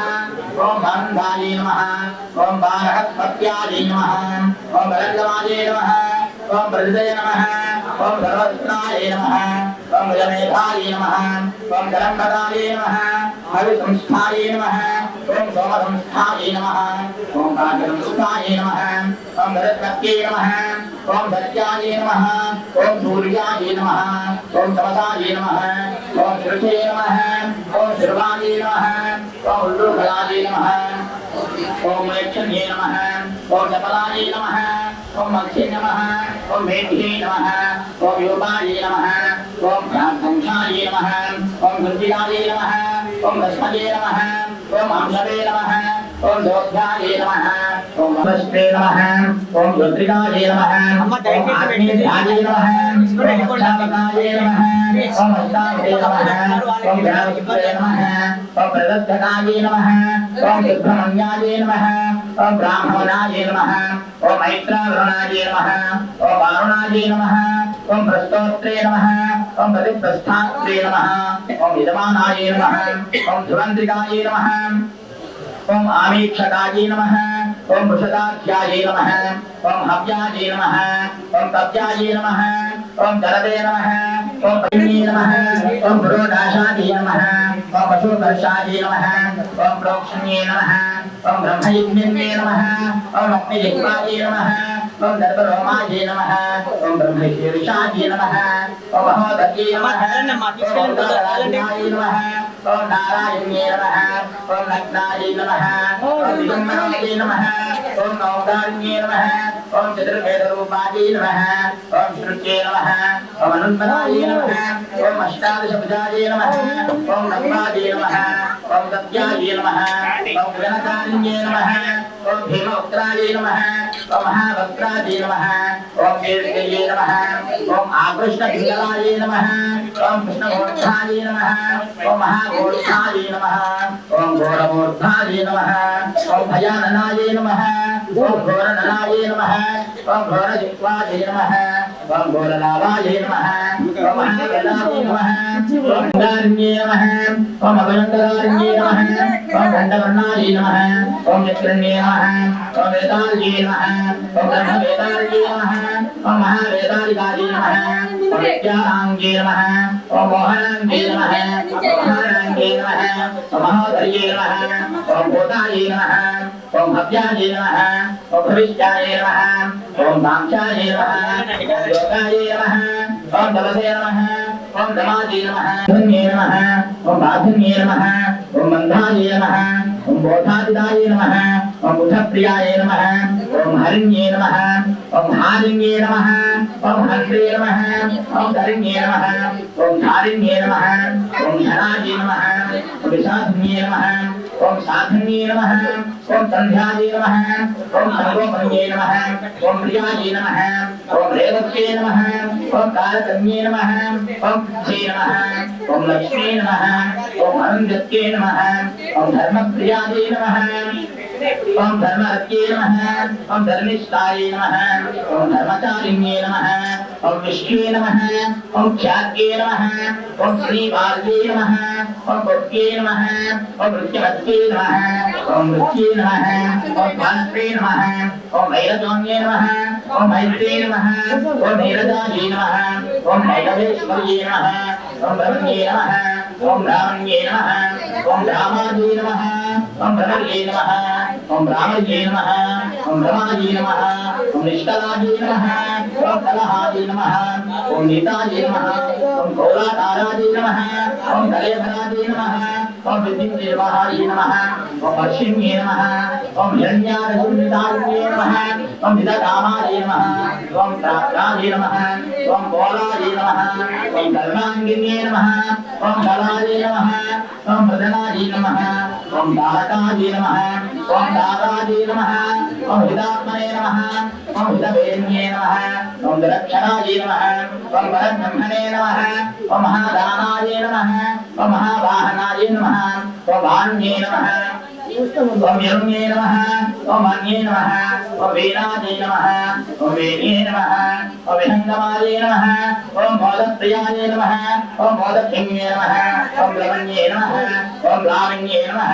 ओम बन्धाये नमः ओम बारहस्पत्याये नमः ओम बलगमाये नमः ओम प्रजय नमः ओम सर्वत्राये नमः ओम यमेधाये नमः ओम जलम्बराये नमः हविसंस्थाये नमः ओम सोमसंस्थाये नमः ओम काव्यसंस्थाये नमः ओम भरतमत्ये नमः ओम सत्याये नमः ओम सूर्याये नमः ओम तमसाये नमः ओम श्रुते नमः ओम श्रवाये नमः ओम उल्लूखलाये नमः ओम लेक्षण्ये नमः ओम जपलाये नमः ओम मत्स्ये नमः ओम मेध्ये नमः ओम योगाये नमः ओम भ्रांतंशाये नमः ओम गुंजिलाये नमः ओम रश्मये नमः ओम अंशवे नमः ओम दोभ्याये नमः ओम वस्त्रे नमः ओम रुद्रिकाये नमः ओम आग्नेयाये नमः ओम अष्टावकाये नमः ओम अष्टावके नमः ओम गणाधिपतये नमः ओम प्रदत्तकाये नमः ओम सुब्रह्मण्याये नमः ओम ब्राह्मणाये नमः ओम मैत्रावरुणाये नमः ओम वारुणाये नमः ओम प्रस्तोत्रे नमः ओम प्रतिप्रस्थात्रे नमः ओम यजमानाये नमः ओम ध्रुवन्त्रिकाये नमः ओम आमीक्षकाये नमः ओम वृषदाख्याये नमः ओम हव्याये नमः ओम कब्जाये नमः ओम जलदे नमः ओम पद्मिने नमः ओम पुरोडाशाये नमः ओम पशुकर्षाये नमः ओम प्रोक्षण्ये नमः ओम ब्रह्मयज्ञे नमः ओम अग्निजिह्वाये नमः ओम दर्परोमाये नमः ओम ब्रह्मशीर्षाये नमः ओम महोदये नमः ओम नारायणाये नमः ओम नारायण्ये नमः ओम नग्नाये नमः ओम विजन्मनाये नमः ओम नौदान्ये नमः ओम चतुर्वेदरूपाये नमः ओम श्रुत्ये नमः ओम अनुन्मनाये नमः ओम अष्टादशभुजाये नमः ओम नम्बाये नमः ओम दत्याये नमः ओम गगनकारिण्ये नमः ओम भीमवक्त्राये नमः ओम महावक्त्राये नमः ओम कीर्तये नमः ओम आकृष्णपिङ्गलाये नमः ओम कृष्णमूर्धाये नमः ओम महागोर्धाये नमः ओम घोरमूर्धाये नमः ओम भयाननाये नमः ओम घोरननाये नमः ओम घोरजिह्वाये नमः ओम घोरलाभाये नमः ओम महागणाये नमः ओम दारिण्ये नमः ओम अभयंकरारण्ये नमः ओम दण्डवर्णाये नमः ओम चित्रण्ये नमः ओम वेदाल्ये नमः ओम ब्रह्मवेदाल्ये नमः ओम महावेदालिकाये नमः ओम विद्याराङ्गे नमः ओम मोहनाङ्गे नमः ओम महाराङ्गे नमः ओम महोदर्ये नमः ओम भूताये नमः ओम भव्याये नमः ओम भविष्याये नमः ओम भाक्षाये नमः ओम योगाये नमः ओम तपसे नमः ओम दमाये नमः धन्ये नमः ओम बाधन्ये नमः ओम बन्धाये नमः ओम बोधादिदाये नमः ओम बुधप्रियाये नमः ओम हरिण्ये नमः ओम हारिण्ये नमः ओम हंत्रे नमः ओम धरिण्ये नमः ओम धारिण्ये नमः ओम धनाये नमः ओम विषाधन्ये नमः ओम साधन्ये नमः ओम संध्याये नमः ओम सर्वोपन्ये नमः ओम प्रियाये नमः ओम रेवत्ये नमः ओम कारकन्ये नमः ओम पुच्छे नमः ओम लक्ष्मी नमः ओम अरुन्धत्ये नमः ओम धर्मप्रियाये नमः ओम धर्मरत्ये नमः ओम धर्मिष्ठाये नमः ओम धर्मचारिण्ये नमः ओम विष्णुवे नमः ओम ख्यात्ये नमः ओम श्रीवार्ये नमः ओम भोग्ये नमः ओम मृत्युमत्ये नमः ओम मृत्ये नमः ओम भास्त्रे नमः ओम भैरजोन्ये नमः ओम मैत्री नमः ओम नीरजाय नमः ओम भैरवेश्वर्ये नमः ओम ब्रह्मण्ये नमः ओम ब्राह्मण्ये नमः ओम रामाय नमः ओम ब्रह्मण्ये नमः ओम रामये नमः ओम रमाय नमः ओम निष्कलाय नमः ओम कलहाय नमः ओम नीताय नमः ओम गौराकाराय नमः ओम कलेभराय नमः ओम विद्युन्निर्वाहाय नमः ओम वर्षिण्ये नमः ओम हिरण्यारजुन्निताय नमः ओम विदकामाय नमः ओम प्राप्ताय नमः ओम बोलाय नमः ओम कर्णाङ्गिन्ये नमः ओम बलाय नमः ओम प्रदनाय नमः ओम दारकाय नमः ओम दाराय नमः ओम हितात्मने नमः ओम हितवेन्ये नमः ओम दरक्षणाय नमः ओम परब्रह्मणे नमः ओम महादानाय नमः ओम महावाहनाय नमः ओम वाण्ये नमः ओम यरुण्ये नमः ओम अन्ये नमः ओम वीणाय नमः ओम वेण्ये नमः ओम विहङ्गमाय नमः ओम मोदप्रियाय नमः ओम मोदप्रिये नमः ओम लवण्ये नमः ओम लावण्ये नमः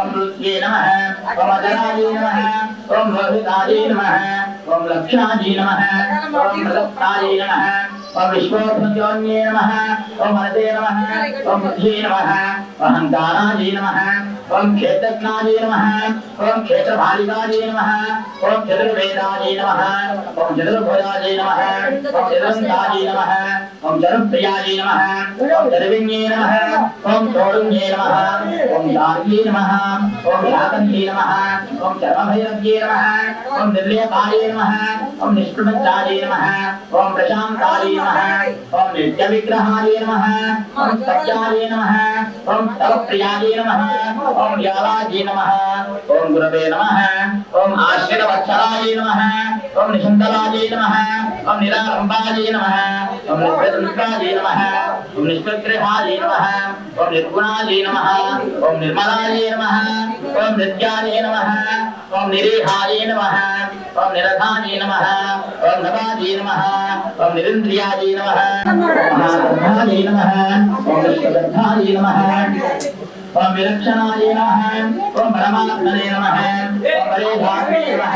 ओम नृत्ये नमः ओम अजराय नमः ओम लोहिताय नमः ओम लक्षाय नमः ओम प्रदत्ताय नमः ओम विश्वोत्पत्त्योन्ये नमः ओम मनसे नमः ओम बुद्धे नमः अहंकाराय नमः ओम क्षेत्रज्ञाय नमः ओम क्षेत्रभालिकाय नमः ओम चतुर्वेदाय नमः ओम चतुर्भुजाय नमः ओम चतुरङ्गाय नमः ओम चतुर्प्रियाय नमः ओम चतुर्विण्ये नमः ओम चोरुण्ये नमः ओम दार्ये नमः ओम शाकन्ये नमः ओम चर्मभैरव्ये नमः ओम निर्लेपाय नमः ओम निष्प्रपञ्चाय नमः ओम प्रशान्ताय नमः ओम नित्यविग्रहाय नमः ओम सत्याय नमः ओम तवप्रियाय नमः ओम यावाय नमः ओम गुरवे नमः ओम आश्रितवत्सलाय नमः ओम निशुम्भलाय नमः ओम निरालम्बाय नमः ओम निष्प्रसुत्राय नमः ओम निष्प्रग्रहाय नमः ओम निर्गुणाय नमः ओम निर्मलाय नमः ओम नित्याय नमः ओम निरीहाय नमः ओम निरधाय नमः ओम नवाय नमः ओम निरिन्द्रियाय नमः ओम महागर्भाय नमः ओम विश्वगर्भाय नमः ओम विलक्षणाय नमः ओम परमात्मने नमः ओम परेधात्मने नमः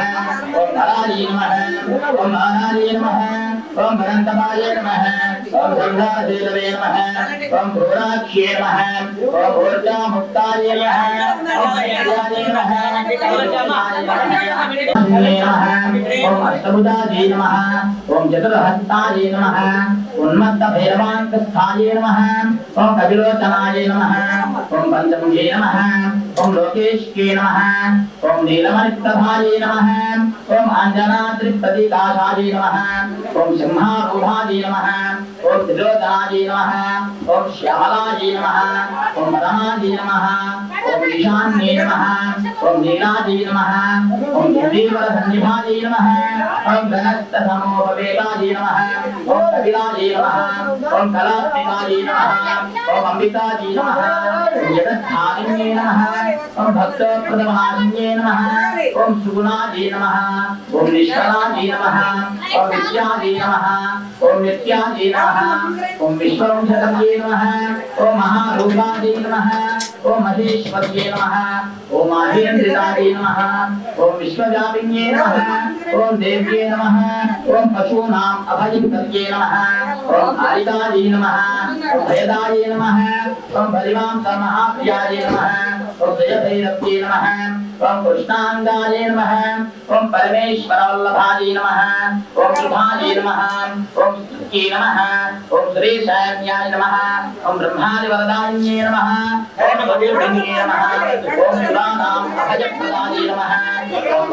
ओम धराय नमः ओम मानाय नमः ओम भरन्तवाय नमः ओम गन्धाधेलवे नमः ओम क्रूराक्ष्ये नमः ओम ऊर्जामुक्ताय नमः ओम विद्याय नमः ओम अष्टभुजाय नमः ओम चतुर्हस्ताय नमः उन्मत्तभैरवान्तस्थाय नमः ओम कपिलोचनाय नमः ओम पंचमुखे नमः ओम लोकेश्के नमः ओम नीलमणिप्रभाय नमः ओम अंजनाद्रिप्रतिकाशाय नमः ओम सिंहारूढाय नमः ओम त्रिलोचनाय नमः ओम श्यामलाय नमः ओम मदनाय नमः ओम ईशान्ये नमः ओम नीलाय नमः ओम देवरसन्निभाय नमः ओम गणस्तसमोपवेताय नमः ओम कपिलाय नमः ओम कलात्मिकाय नमः ओम अम्बिकाय नमः ओम जगत्धारिण्ये नमः ओम भक्तप्रदमहारिण्ये नमः ओम सुगुणाय नमः ओम निष्कलाय नमः ओम विद्याय नमः ओम नित्याय नमः ओम विश्वंशकर्ये नमः ओम महारूपाय नमः ओम महेश्वर्ये नमः ओम माहेन्द्रिताय नमः ओम विश्वव्यापिन्ये नमः ओम देव्ये नमः ओम पशूनाम् अभयङ्कर्ये नमः ओम आदिताय नमः ओम भयदाय नमः ओम बलिवांसमहाप्रियाय नमः ओम जयभैरव्ये नमः ओम कृष्णांगाय नमः ओम परमेश्वरवल्लभाय नमः ओम शुभाय नमः ओम स्तुत्ये नमः ओम सुरेशाय नमः ओम ब्रह्मादिवरदान्ये नमः ओम भगवद्गीते नमः ओम शिवानाम् अभयप्रदाय नमः ओम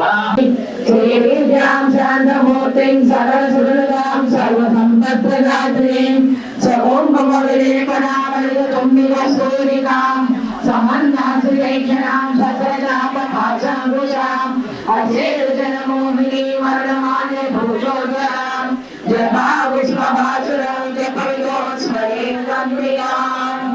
श्रीविद्यां शान्तमूर्तिं सकलसुहृदां सर्वसम्पत्प्रदात्रीं सौम्यमौलिकनामलिकतुम्बिकस्तूरिकां समन्नासुरेक्षणां सततापभाषाङ्कुशाम् अचेतनमोहिनीं वर्णमाल्यभूषोदरां जपाविश्वभासुरं जपविदोस्मरेण गम्भीराम्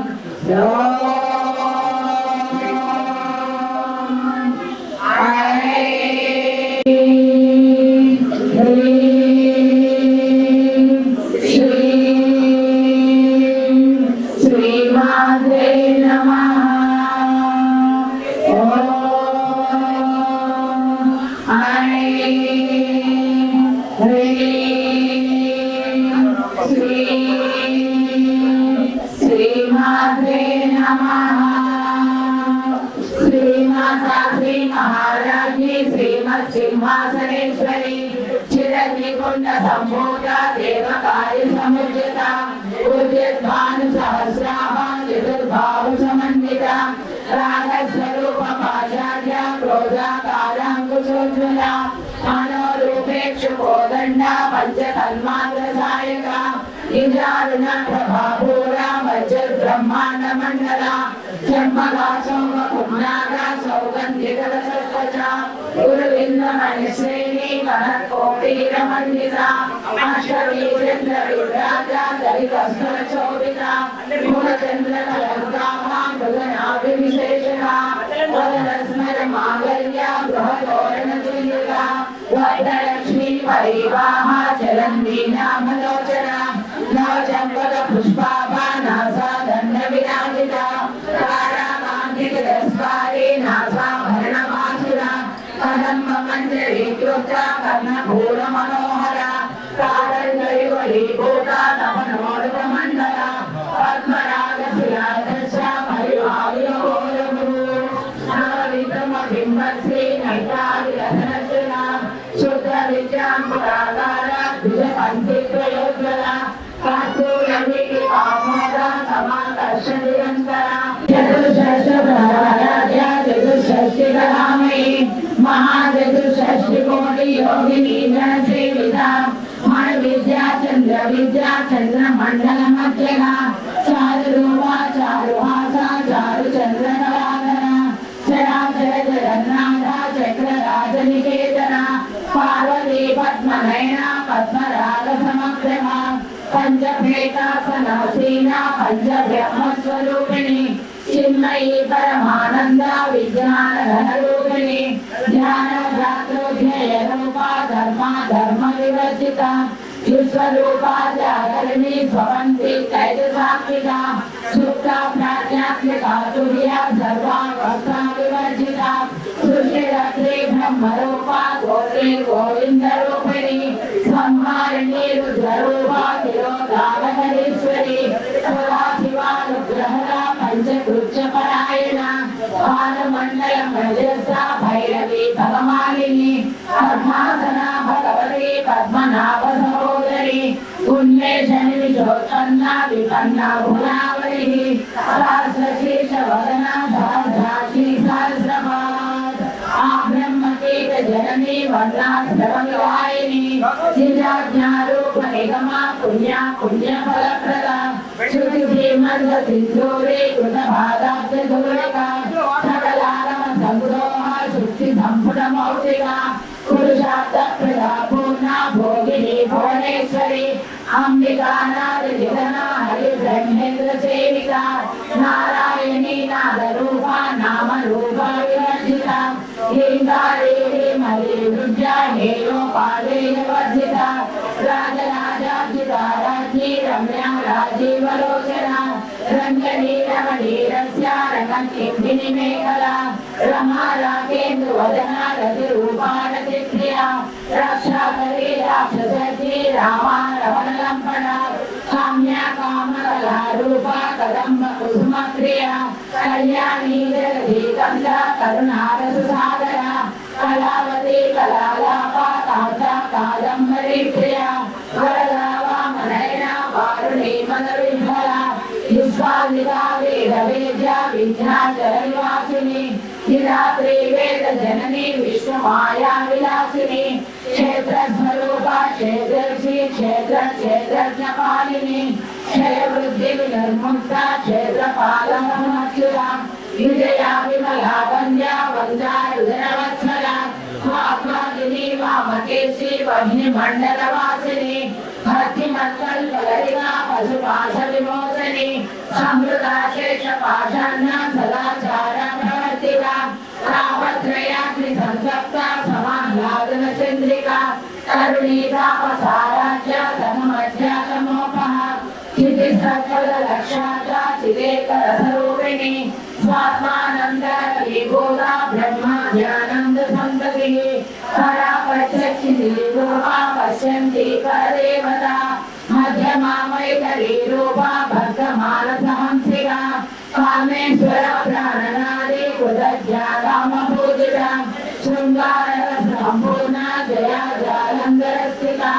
श्रीमात्रे नमः। ओम कुंड संभूत देवकार्य समुज्जित उद्यद्भानु सहस्राभां चतुर्भाव समन्विता रागस्वरूप पाशाढ्य क्रोधाकाराङ्कुशोज्ज्वला मनोरूपेक्षु कोदण्डा पंचतन्मात्र सायका निजारुण प्रभापूरा वज्रब्रह्माण्ड मंडला चम्मगा सौमकुम्नागा सौगन्धिकरसस्वचा गुरुविन्दमणिश्रेणी कनकोटीरमण्डिता अष्टवीरेन्द्रविभ्राजा दलितस्थलशोभिता मूलचन्द्रकलङ्काः मृगनाभिविशेषणा वदनस्मरमाङ्गल्या बृहतोरणतुल्यता वरदलक्ष्मी परिवाहा चलन्वीनामलोचना नवचम्पकपुष्पाभा नासा दण्डविराजिता ताराकान्तिकदस्वारी नासाभरणमासुरा कदम्बमञ्जरीकृता कर्णभूरमनोहरा तारङ्गयुगलीभूता नवनोरुकमण्डला पद्मरागशिलादशा परिवाविलोलभू नवविक्रमबिम्बश्री नैताविरधनचला शुद्धविद्याम्बरागारा द्विजपङ्क्तित्रयोज्ज्वला कर्पूरवीति कामोदा समाकर्ष निरन्तरा चतुष्षष्टिप्रहराध्या चतुष्षष्टिकलामयी महाचतुष्षष्टिकोटि योगिनी जनसेविता मणिविद्या चन्द्रविद्या चन्द्रमण्डलमध्यगा चारुरूपा चारुहासा चारुचन्द्रकलाधरा चराचर जगन्नाथा चक्रराजनिकेतना पार्वती पद्मनयना पद्मरागसमग्रमा पंचभेदासनासीना पंचब्रह्मस्वरूपिणी चिन्मयी परमानंदा विज्ञानघनरूपिणी ध्यानभ्रातृध्ययरूपा धर्मा धर्म विवर्जिता विश्वरूपा जागरणी स्वपन्ति तैजसात्मिका सुप्ता प्राज्ञात्मिका तुर्या सर्वावस्था विवर्जिता सृष्टिरत्रे ब्रह्मरूपा गोत्रे गोविन्दरूपिणी संहारिणी रुद्ररूपा तिरोधानकरीश्वरी सदा शिवानुग्रहदा पंचकृत्यपरायणा भानुमण्डल मञ्जसा भैरवी भगमालिनी पद्मासना भगवती पद्मनाभ सहोदरी उन्मेषणि विजोत्पन्ना विपन्ना भुलावली सहस्रशीर्षवदना सहस्राक्षी सहस्रपाद आब्रह्मकीट जननी वर्णाश्रमविवाहिनी निजाज्ञारूप निगमा पुण्या पुण्यफलप्रदा श्रुतिश्रीमन्द सिन्धूरे कृतभागाब्धधूलिका सकलागम संग्रोह शुक्ति सम्पुटमौक्तिका पुरुषार्थप्रदा पूर्णा भोगिनी भुवनेश्वरी अंबिकानादिजना हरिब्रह्मेन्द्र सेविका नारायणी नादरूपा नामरूपा विवर्जिता लीलादेवी मलिवृद्धा हेयोपादेयवर्जिता राजराजार्जिता राज्ञी रम्या राजीवलोचना रञ्जनी रमणीरस्या रङ्गकिङ्किणी मेखला रमा राकेन्दुवदना रतिरूपा रतिप्रिया रक्षाकरी राक्षसर्जी रामा रमणलम्पना काम्या कामकलारूपा कदम्ब कुसुमप्रिया कल्याणी जगदीकन्दा करुणारससागरा कलावती कलालापा कान्ता कादम्बरी प्रिया वरदा वामनयना वारुणी मदविह्वला विश्वामिता वेदवेद्या विद्याचलनिवासिनी निरात्रि वेद जननी विष्णुमाया विलासिनी क्षेत्रस्वरूपा क्षेत्रर्षि क्षेत्रज्ञपालिनी क्षयवृद्धि विनिर्मुक्ता क्षेत्रपालमच्युता विजया विमला वन्द्या वन्द्यारुदनवत्सला स्वात्मादिनी वामकेशी वह्निमण्डलवासिनी भक्तिमत्कल्पलरिका पशुपाशविमोचनी समृता शेषपाषाण्या सदाचारा प्रवर्तिका तापत्रयाग्निसन्तप्ता समाह्लादनचन्द्रिका करुणीतापसाराज्या तन्मध्यातमोपः चितिसकललक्षाता चिदेकरसरूपिणी स्वात्मानन्दीभूता ब्रह्माद्यानन्दसन्ततिः परापच्चक्षिरूपा पश्यन्ति परदेवता मध्यमामैतरीरूपा भक्तमानसहंसिका कामेश्वर प्राणनादि कृतज्ञा कामपूजिता शृङ्गारसम्पूर्णा जया जालन्धरस्य वासिका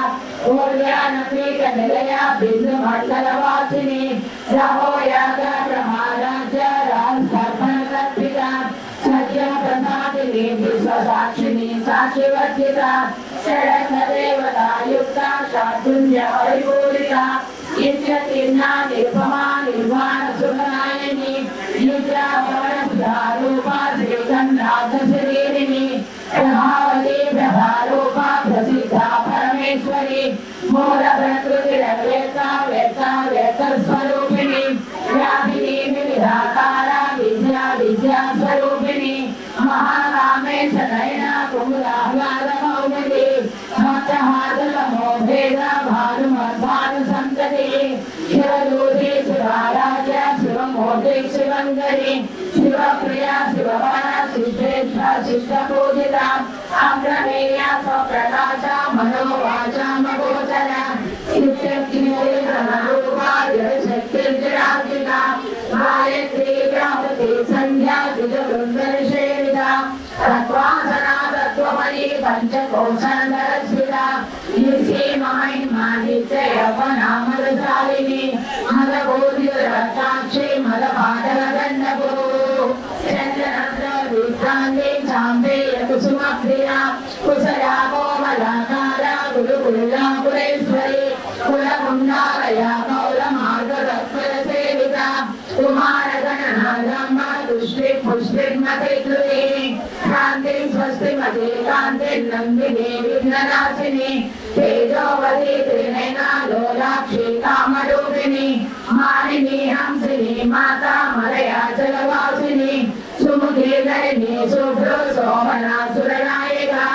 पूर्यानपीठ निलया बिंदु मंडल वासिनी रहो याग ब्रह्मराज्य राजस्थापन कल्पिता सत्य प्रसादिनी विश्व साक्षिणी साक्षिवर्जिता षडंग देवता युक्ता शाकुंज परिपूरिता इत्यतिन्ना निर्भमा निर्वाण सुखनायिनी युद्रा भवनसुधारूपा श्रीगन्धाधशरीरिणी प्रभावती प्रभारूपा प्रसिद्धा परमेश्वरी मूल प्रकृति व्यक्ता व्यक्ता व्यक्त स्वरूपिणी व्यापिनी विविधाकारा विद्या विद्या स्वरूपिणी महाकामेश नयना कुमुदाह्लाद कौमुदी भक्तहार्दल मोभेद भानुमद्भानु संतति शिवदूती शिवाराध्य शिवमूर्ति शिवंगरी शिवप्रिया शिववाना सिद्धेश्वर शिष्टपूजिता अग्रमेया स्वप्रकाशा मनोवाचा मगोचरा रूपा जगशक्तिर्जरार्जिता गायत्री ब्रह्मति संध्या द्विजवृन्दनिषेविता तत्त्वासना तत्त्वमयी पंचकोशनरस्मिता ईसी महिमादित्य यवनामदशालिनी मदबोधिरक्षाक्षी मदपादलदण्डगुरु चन्द्रनद्र विक्रान्ति चाम्बेय कुसुमप्रिया कुशला कोमलाकारा गुरुकुलापुरेश्वरी कुलकुण्डालया कौलमार्गदत्परसेविता कुमारगणनागम्मा तुष्टि पुष्टिर्मतिकृते शान्ति स्वस्ति मते कान्तिर्नन्दिनी विघ्ननाशिनी तेजोवती त्रिनयना लोलाक्षी कामरूपिणी मानिनी हंसिनी माता मलया जलवासिनी सुमुखी धरिणी शुभ्रो सोमना सुरनायिका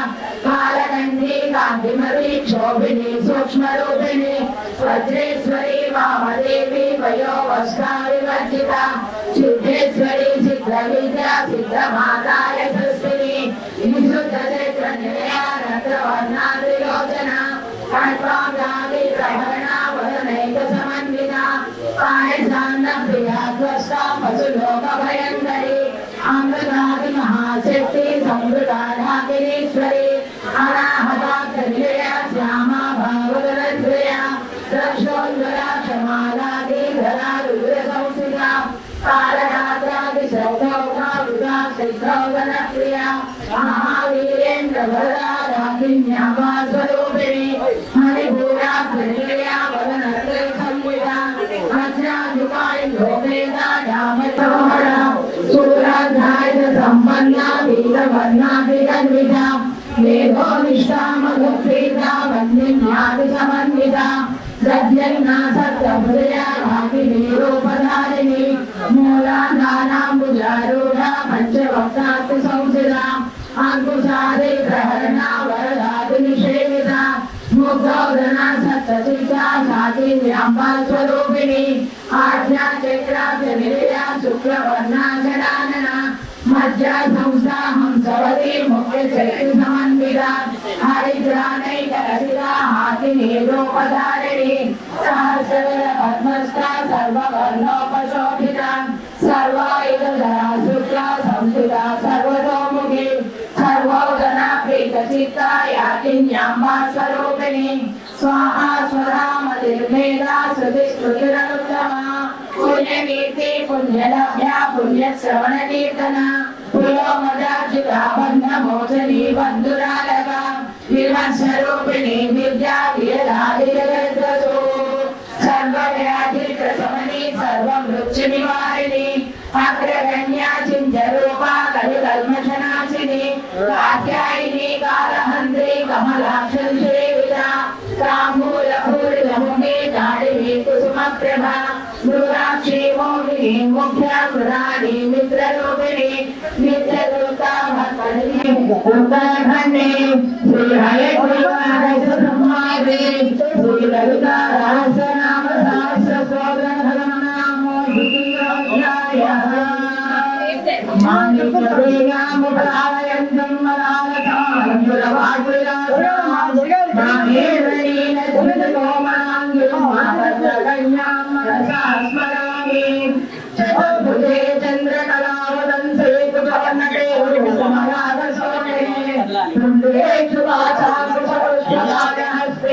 कालकण्ठी कान्तिमती क्षोभिनी सूक्ष्मरूपिणी वज्रेश्वरी वामदेवी वयोवस्था विवर्जिता सिद्धेश्वरी सिद्धविद्या सिद्धमाता यशस्विनी विशुद्धचैत्रनिलया रत्नवर्णा त्रिलोचना कल्पाङ्गादि प्रहरणा वदनैकसमन्विता पायसान्नप्रिया त्वष्टा पशुलोकभयङ्करी अमृतादि महाशक्ति समृताधाकिनीश्वरी अनाहताग्निलया श्यामा भावगणद्वया दक्षोज्वला क्षमालादिधरा रुद्रसंसिता कालरात्रादिश्रौधौघा वृथा सिद्धौगणप्रिया महावीरेन्द्रवरदा रागिन्यामा स्वरूपिणी मणिभूराग्निलया वदनत्रयसंयुता वज्राजुकायुगोपेदा डामतोहरा सूराध्याय सम्पन्ना वीरवर्णाभिगन्विता मेघोनिष्ठा मधुप्रीता वन्यन्यादिसमन्विता गद्यन्ना सत्यभृया भागिनी रूपधारिणी मूलाधानाम्बुजारूढा पञ्चवक्तासु संसिता अंकुशादि प्रहरणा वरदादिनिषेविता मुग्धौदना सत्यचित्ता साकिन्याम्बा स्वरूपिणी आज्ञा चैत्राब्जनिलया शुक्लवर्णा षडानना मज्जा संस्था हंसवती मुख्य शक्ति समन्विता हरिद्रानैकरसिका हाकिनी रूपधारिणी सहस्रदल पद्मस्था सर्ववर्णोपशोभिता सर्वायुधधरा शुक्ला संस्थिता सर्वतोमुखी सर्वोदना प्रीतचित्ता याकिन्याम्बा स्वरूपिणी स्वाहा स्वधा मतिर्मेधा श्रुतिस्मृतिरनुत्तमा पुण्यकीर्ति पुण्यलभ्या पुण्यश्रवण कीर्तना पुलोमदार्जिता बन्धमोचनी बन्धुरालका विमर्शरूपिणी विद्या वियदादिजगद्वसु सर्वव्याधिप्रशमनी सर्वमृत्युनिवारिणी अग्रगण्या चिञ्जरूपा कलिकल्मषनाशिनी कात्यायिनी कालहन्त्री कमलाक्षसेविता ताम्बूलपूरितमुखे दाडिनी कुसुमप्रभा मृगाक्षी मोहिनी मुख्या मृणाली मित्ररूपिणी नित्यदूता भक्तनी उत्तराखण्डे श्री हयग्रीवादश ब्रह्मादे श्री ललिता रहस्यनाम सहस्रस्तोत्रनामो द्वितीयोऽध्यायः मानिकवेगामुपरायन्तं मलालकालं दुरवाग्विलासम् माहेरणीन दुरितकोमलाङ्गिं मातर्गण्यां मनसा स्मरामि चतुर्भुजे चन्द्रकलावदन्ते कुटवर्णके कुसुमरागशोणे तुण्डे शुभाचारुषपुष्पलालहस्ते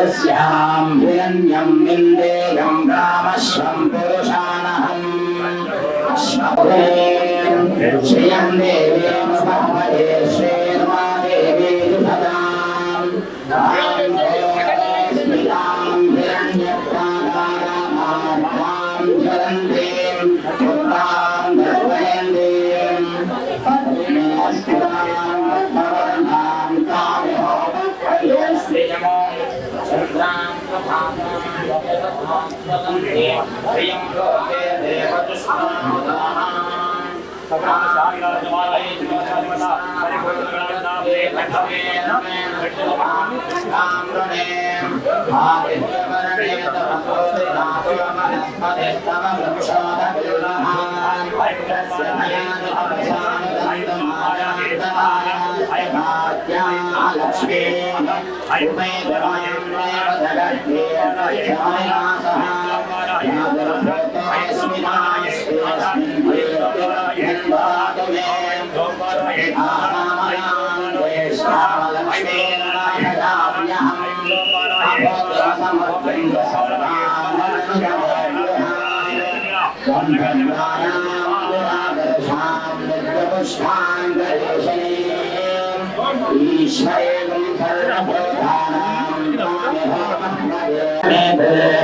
यस्यां हिरण्यं विन्देयं रामश्वं पुरुषानहम् श्रियं देवीं भगवते श्रीर्मादेवी दुभदां स्मितां हिरण्यप्राकारां ज्वलन्तीं उत्तां दर्पयन्तीं पद्मेऽस्मितां पद्मवर्णां कामिहो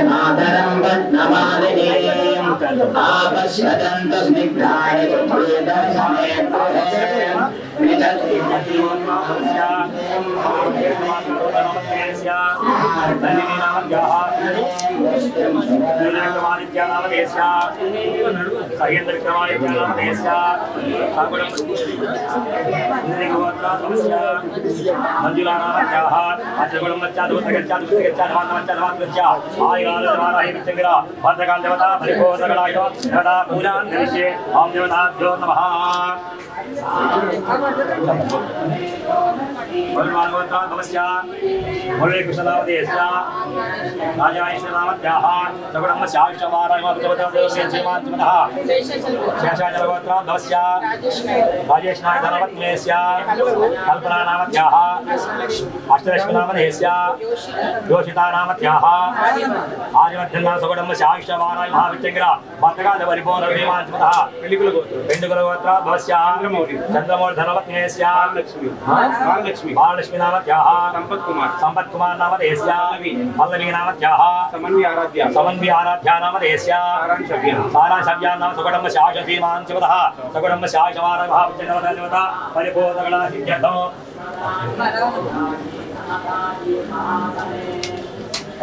मातरं पद्ममालिनीं आपश्यदन्त स्निग्धाय समे मुरली कृष्णनामदेश्या राजायश्वरनामत्याः सगुणं शायुषमारायमाभिजवतः शेषाचलगोत्राद्वस्या राजेशनायधनवत्मेस्या कल्पनानामत्याः अष्टलक्ष्मीनामधेस्या योषितानामत्याः आर्यवर्धन्ना सगुणं शायुषमारायमाभिजंगिर भद्रकालपरिपूर्णविमानतः पेण्डुकुलगोत्राद्वस्या चन्द्रमौळिधनवत्मेस्या महालक्ष्मी नामत्याः संपत्कुमार नामधेस्या पल्लवी नामत्याः समन्वी आराध्या नामधेस्या साराशव्या नाम सुगुणं शाश्वतीमान् शिवतः सगुणं शाश्वमारभावचिन्नवता परिपूर्णगणासिद्ध्यर्थम्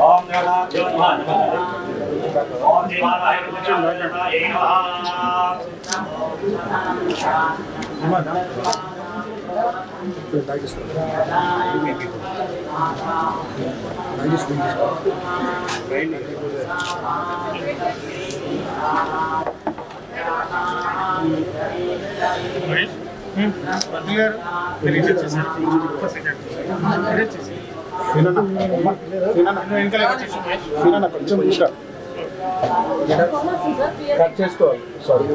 ओम देवताभ्यो नमः ओम देवाय नमः కొంచెం కట్ చేసుకోవాలి సారీ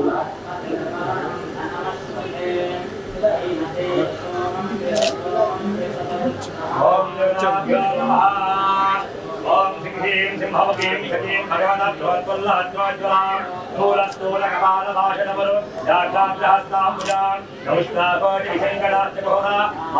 ఓం సింహీం సింహవకీం సతీం భగవనద్వల్లాద్వాజ్వలాం స్థూలకపాలభాషణములు యాక్షాబ్దహస్తాంబుజాం నౌష్టాకోటి విశంకటార్చకోణ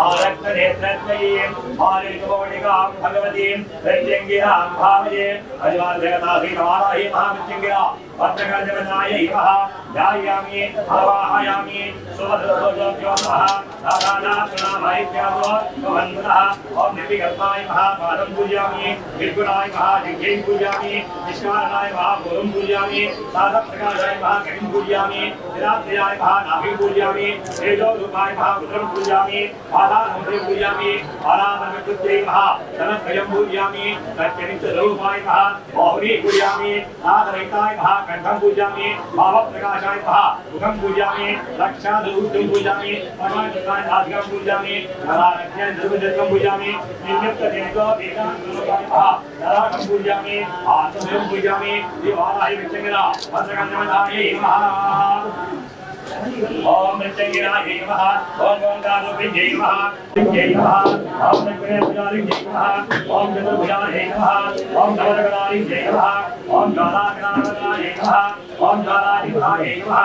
ఆరక్తనేత్రత్వయీం ఆలికమౌళికాం భగవతీం ప్రత్యంగిరాం భావయే అజవాజగతాధీనమారాహి మహామృత్యంగిరా భద్రగజవనాయై నమః ధ్యాయామి ఆవాహయామి సుభద్రసోజోభ్యో నమః సాధానాప్రణామైత్యాదో సువందనః ఓం నిర్వికల్పాయ నమః పాదం పూజయామి నిర్గుణాయ నమః దివ్యైం పూజయామి నిష్కారణాయ నమః గురుం పూజయామి సాధప్రకాశాయ నమః కవిం పూజయామి నిరాత్రయాయ నమః నాభిం పూజయామి తేజోరూపాయ నమః రుద్రం పూజయామి ఆధారముద్రం పూజయామి ఆరాధనకృత్యై నమః ధనత్రయం పూజయామి సత్యనిత్యస్వరూపాయ నమః బాహురీ పూజయామి నాదరహితాయ నమః కంఠం పూజయామి భావప్రకాశాయ నమః ముఖం పూజయామి రక్షాదూర్ధం పూజయామి పరమాత్మాయ నాధికం పూజయామి నరాజ్ఞాన ధర్మజత్వం పూజయామి నిత్యప్రదేశో వేదాంతరూపాయ నమః నరాకం పూజయామి ఆత్మదేవం పూజయామి దివారాయ విచ్చంగిరా భద్రగంధమదాయై నమః ఓం మృత్యంగిరాయ నమః ఓం ఓంకారోపిణ్యై నమః జై నమః ఓం నగ్రేభుజాయ నమః ఓం చతుర్భుజాయ నమః ఓం నవరగణాయ నమః ఓం జ్వాలాగ్నాయ నమః ఓం జ్వాలాధిపతాయ నమః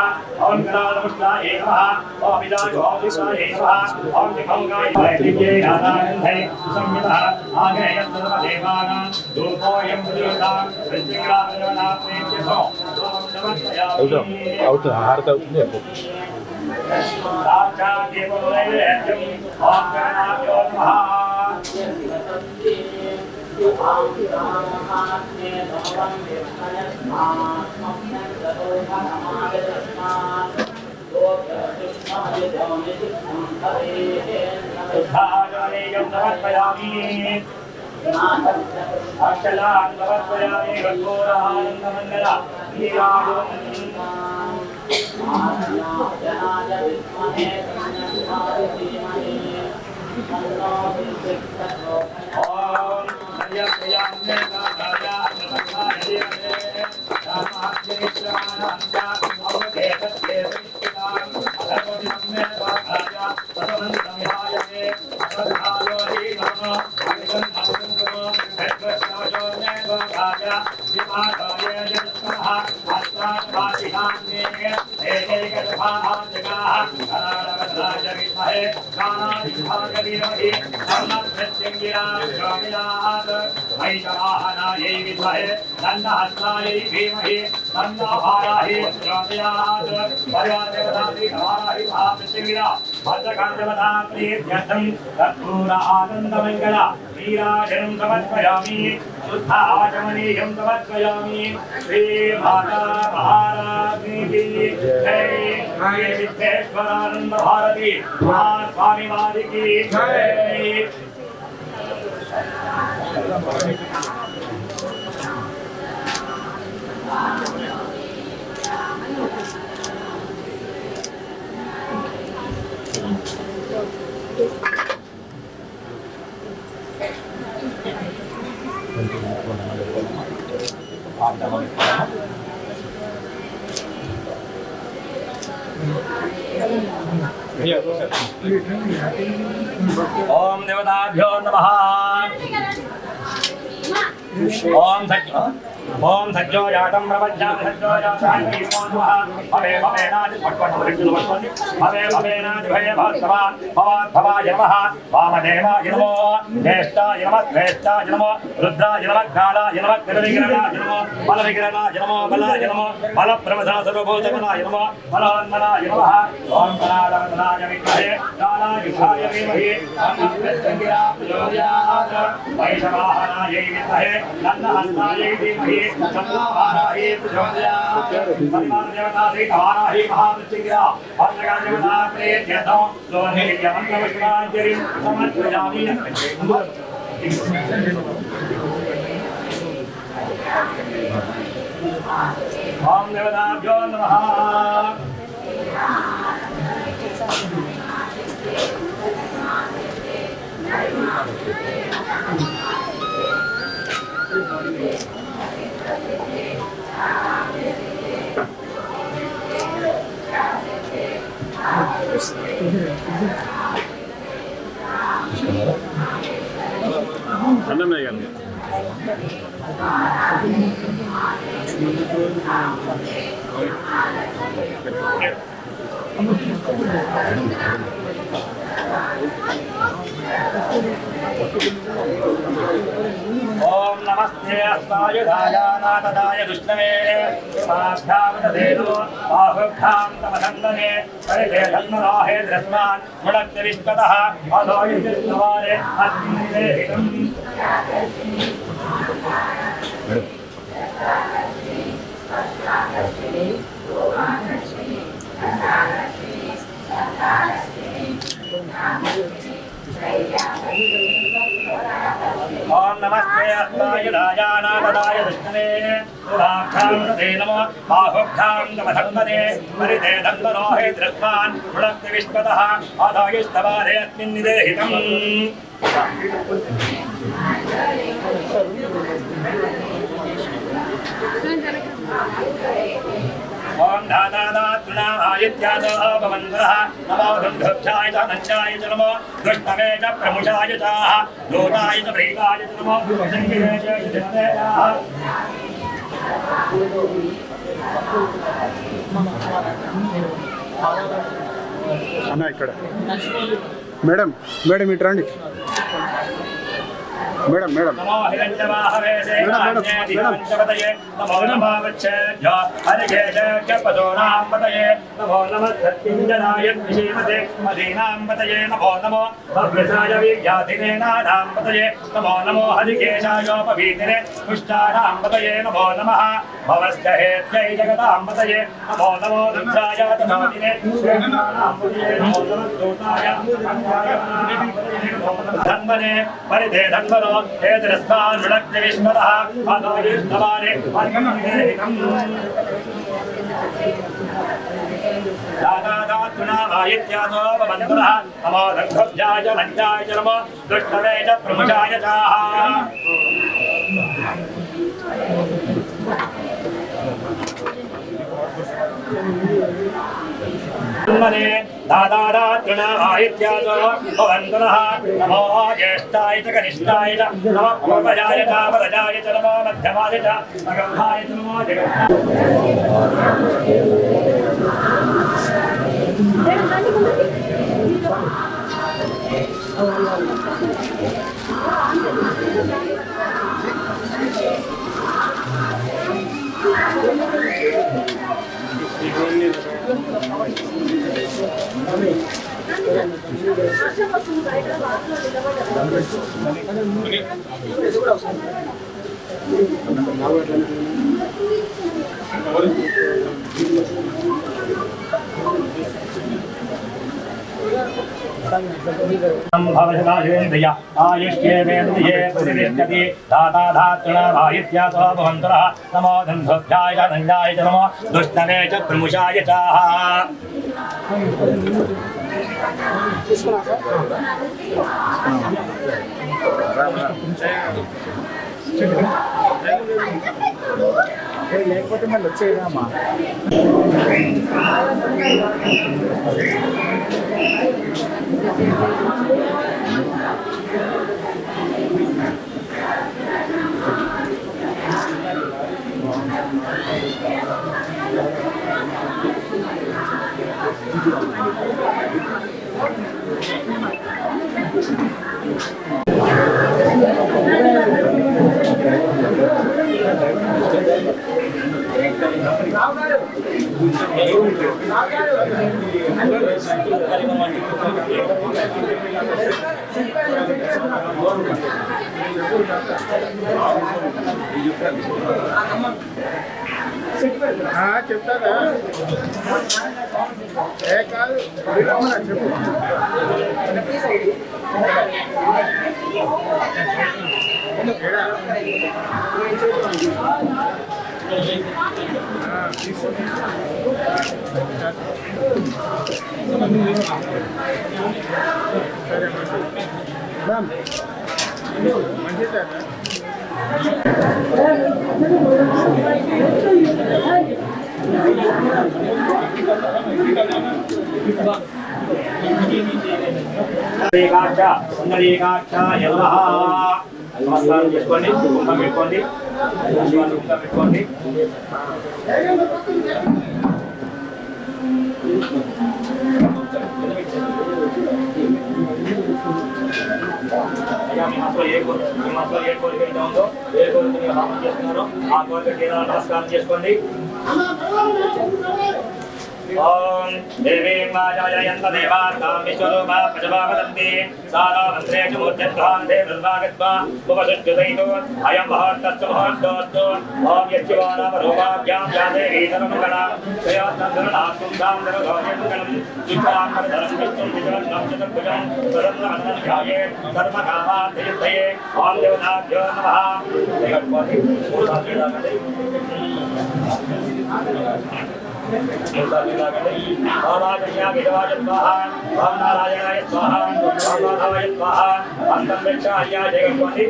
ఓం గణాధిపతాయ నమః ఓం విజాయోధిపతాయ నమః ఓం దివంగాయ జై రాధానందై సంహితః ఆగయత్సర్వదేవానాం ధూపోయం ప్రతియోదాం మృత్యంగిరాజనాప్రేత్యసో ఓం నమః అవుతుంది హారతి అవుతుంది చెప్పు సాక్షాదేవోదయం ఓం గణాభ్యో నమః ఉద్ధారణీయం సమర్పయామి అక్షలాన్ సమర్పయామి గోరానందమంగళ నీరాజం ఓం సర్యప్రయామ్నే కాకాయా నమః ఆనందమంగళ నీరాజనం సమర్పయామి శుద్ధాచమనీయం సమర్పయామి శ్రీ మాతా మహారాజ్ఞి జై శ్రీ సిద్ధేశ్వరానంద భారతి మహాస్వామి వారికి జై. ఓం దేవతాభ్యో నమః. ఓం సజ్జో యాటం ప్రపంచాం సజ్జో యాటాన్ని నమః. భవే భవేనాది పట్పట్టు పట్టుకోండి. భవే భవేనాది భవే భవత్సవా భవాత్ భవాయ నమః. వామదేవాయ నమో జ్యేష్ఠాయ నమః శ్రేష్ఠాయ నమో రుద్రాయ నమః కాళాయ నమః నిర్విఘ్నాయ నమో బలవిఘ్నాయ నమో బలాయ నమో బలప్రమథా సర్వభూతగుణాయ నమో బలాన్మనాయ నమః. ఓం కళావదనాయ విద్మహే కాళాయుధాయ ధీమహి తన్నో ప్రచోదయాత్. వైశవాహనాయ విద్మహే తన్నహస్తాయ ధీమహి తన్నో వారాహి ప్రచోదయాత్. సర్వదేవతా శ్రీ వారాహి మహామృత్యుంజయ భద్రగజవనా ప్రేత్యర్థం లోహిత్య మంత్రపుష్పాంజలిం సమర్పయామి. ఓం దేవతాభ్యో నమః. ओम नमस्ते अस्ताय धायानादाय दुष्टवे स्वाध्यावतदेनो बाहुभ्यां तमधन्दने परिधेधन्मराहे द्रस्मान् मुणक्ति विष्पतः अधोयुष्टवारे अग्निदेहितम् ओम नमस्ते अस्ताय धायानादाय दुष्टवे स्वाध्यावतदे नमो बाहुभ्यां तमधन्दने परिधेधन्मराहे द्रस्मान् मुणक्ति विष्पतः अधोयुष्टवारे अग्निदेहितम् ओम धातादात्रुणामायित्यादोपमन्त्रः नमो दुर्धुभ्याय च नञ्चाय च नमो दुष्टवे च प्रमुषाय च दूताय च प्रीताय च नमो संगिरे च युधिष्ठिराः అన్న ఇక్కడ మేడం మేడం ఇటు రండి మేడం మేడం नमो हिरण्यवाहवेशे दिगंचपतये नमो नमावच्छेभ्य हरिकेशेभ्य पशूनां पतये नमो नमः सत्यञ्जनाय विषीमते मदीनां पतये नमो नमो भव्यसाय विद्याधिने नानां पतये नमो नमो हरिकेशायोपवीतिने पुष्टानां पतये नमो नमः भवस्कहेत्यै जगतां पतये नमो नमो रुद्राय तमोदिने नानां पतये नमो नमः दूताय धन्वने परिधे धन्वनो हेतरस्मान् मुणक्ति विष्मतः अधोयुष्टवारे अग्निदेहितम् दातादात्रुणामायित्यादोपमन्त्रः नमो दुर्धुभ्याय च नञ्चाय च नमो दुष्टवे च प्रमुषाय च मने दादादात्रुणामायित्यादो भवन्तुनः नमो ज्येष्ठाय च कनिष्ठाय च नमः पूर्वजाय च परजाय च नमो मध्यमाय च अगम्भाय च नमो भवशतायुन्द्रिय आयुष्येवेन्द्रिये प्रतिष्ठति दाताधातृणामायित्यासो भवन्तुनः नमो दुर्धुभ्याय च नञ्चाय च नमो दुष्टवे च प्रमुषाय च లేకపోతే మళ్ళీ వచ్చేదమ్మా చెప్తారా ఏ కాదు చెప్పు సరే మంచిది సుందరీకాక్షాయ నమః నమస్కారం చేసుకోండి, కుంభం పెట్టుకోండి, కుంభం పెట్టుకోండి. అయ్యా మీ మనసులో ఏ కోరిక అయితే ఉందో, ఏ కోరిక మీరు హామం చేస్తున్నారో ఆ కోరిక తీరాలని నమస్కారం చేసుకోండి. ఓం దేవీం వాజాయయంత దేవాస్తాం విశ్వరూపా ప్రజవా వదంతి సారా మంత్రేషు మూర్ధ్యధ్వాంతే నిర్వాగత్వా ఉపసృజ్యతైతో అయం మహోత్తస్తు మహోత్తోస్తు ఓం యచ్చివానామరూపాభ్యాం యాదేవీ సర్వమంగళా శ్రేయోత్తరుణాత్తుందాం నరధోర్యమంగళం విశ్వాంబరధరం విష్ణుం విజయన్నం చతుర్భుజం సదర్వహనం ధ్యాయేత్ సర్వకామార్థయుద్ధయే ఓం దేవతాభ్యో నమః. నారాయణాయ స్వాహ రామాయ స్వాహ అంతం రక్షాయ జగన్మోహి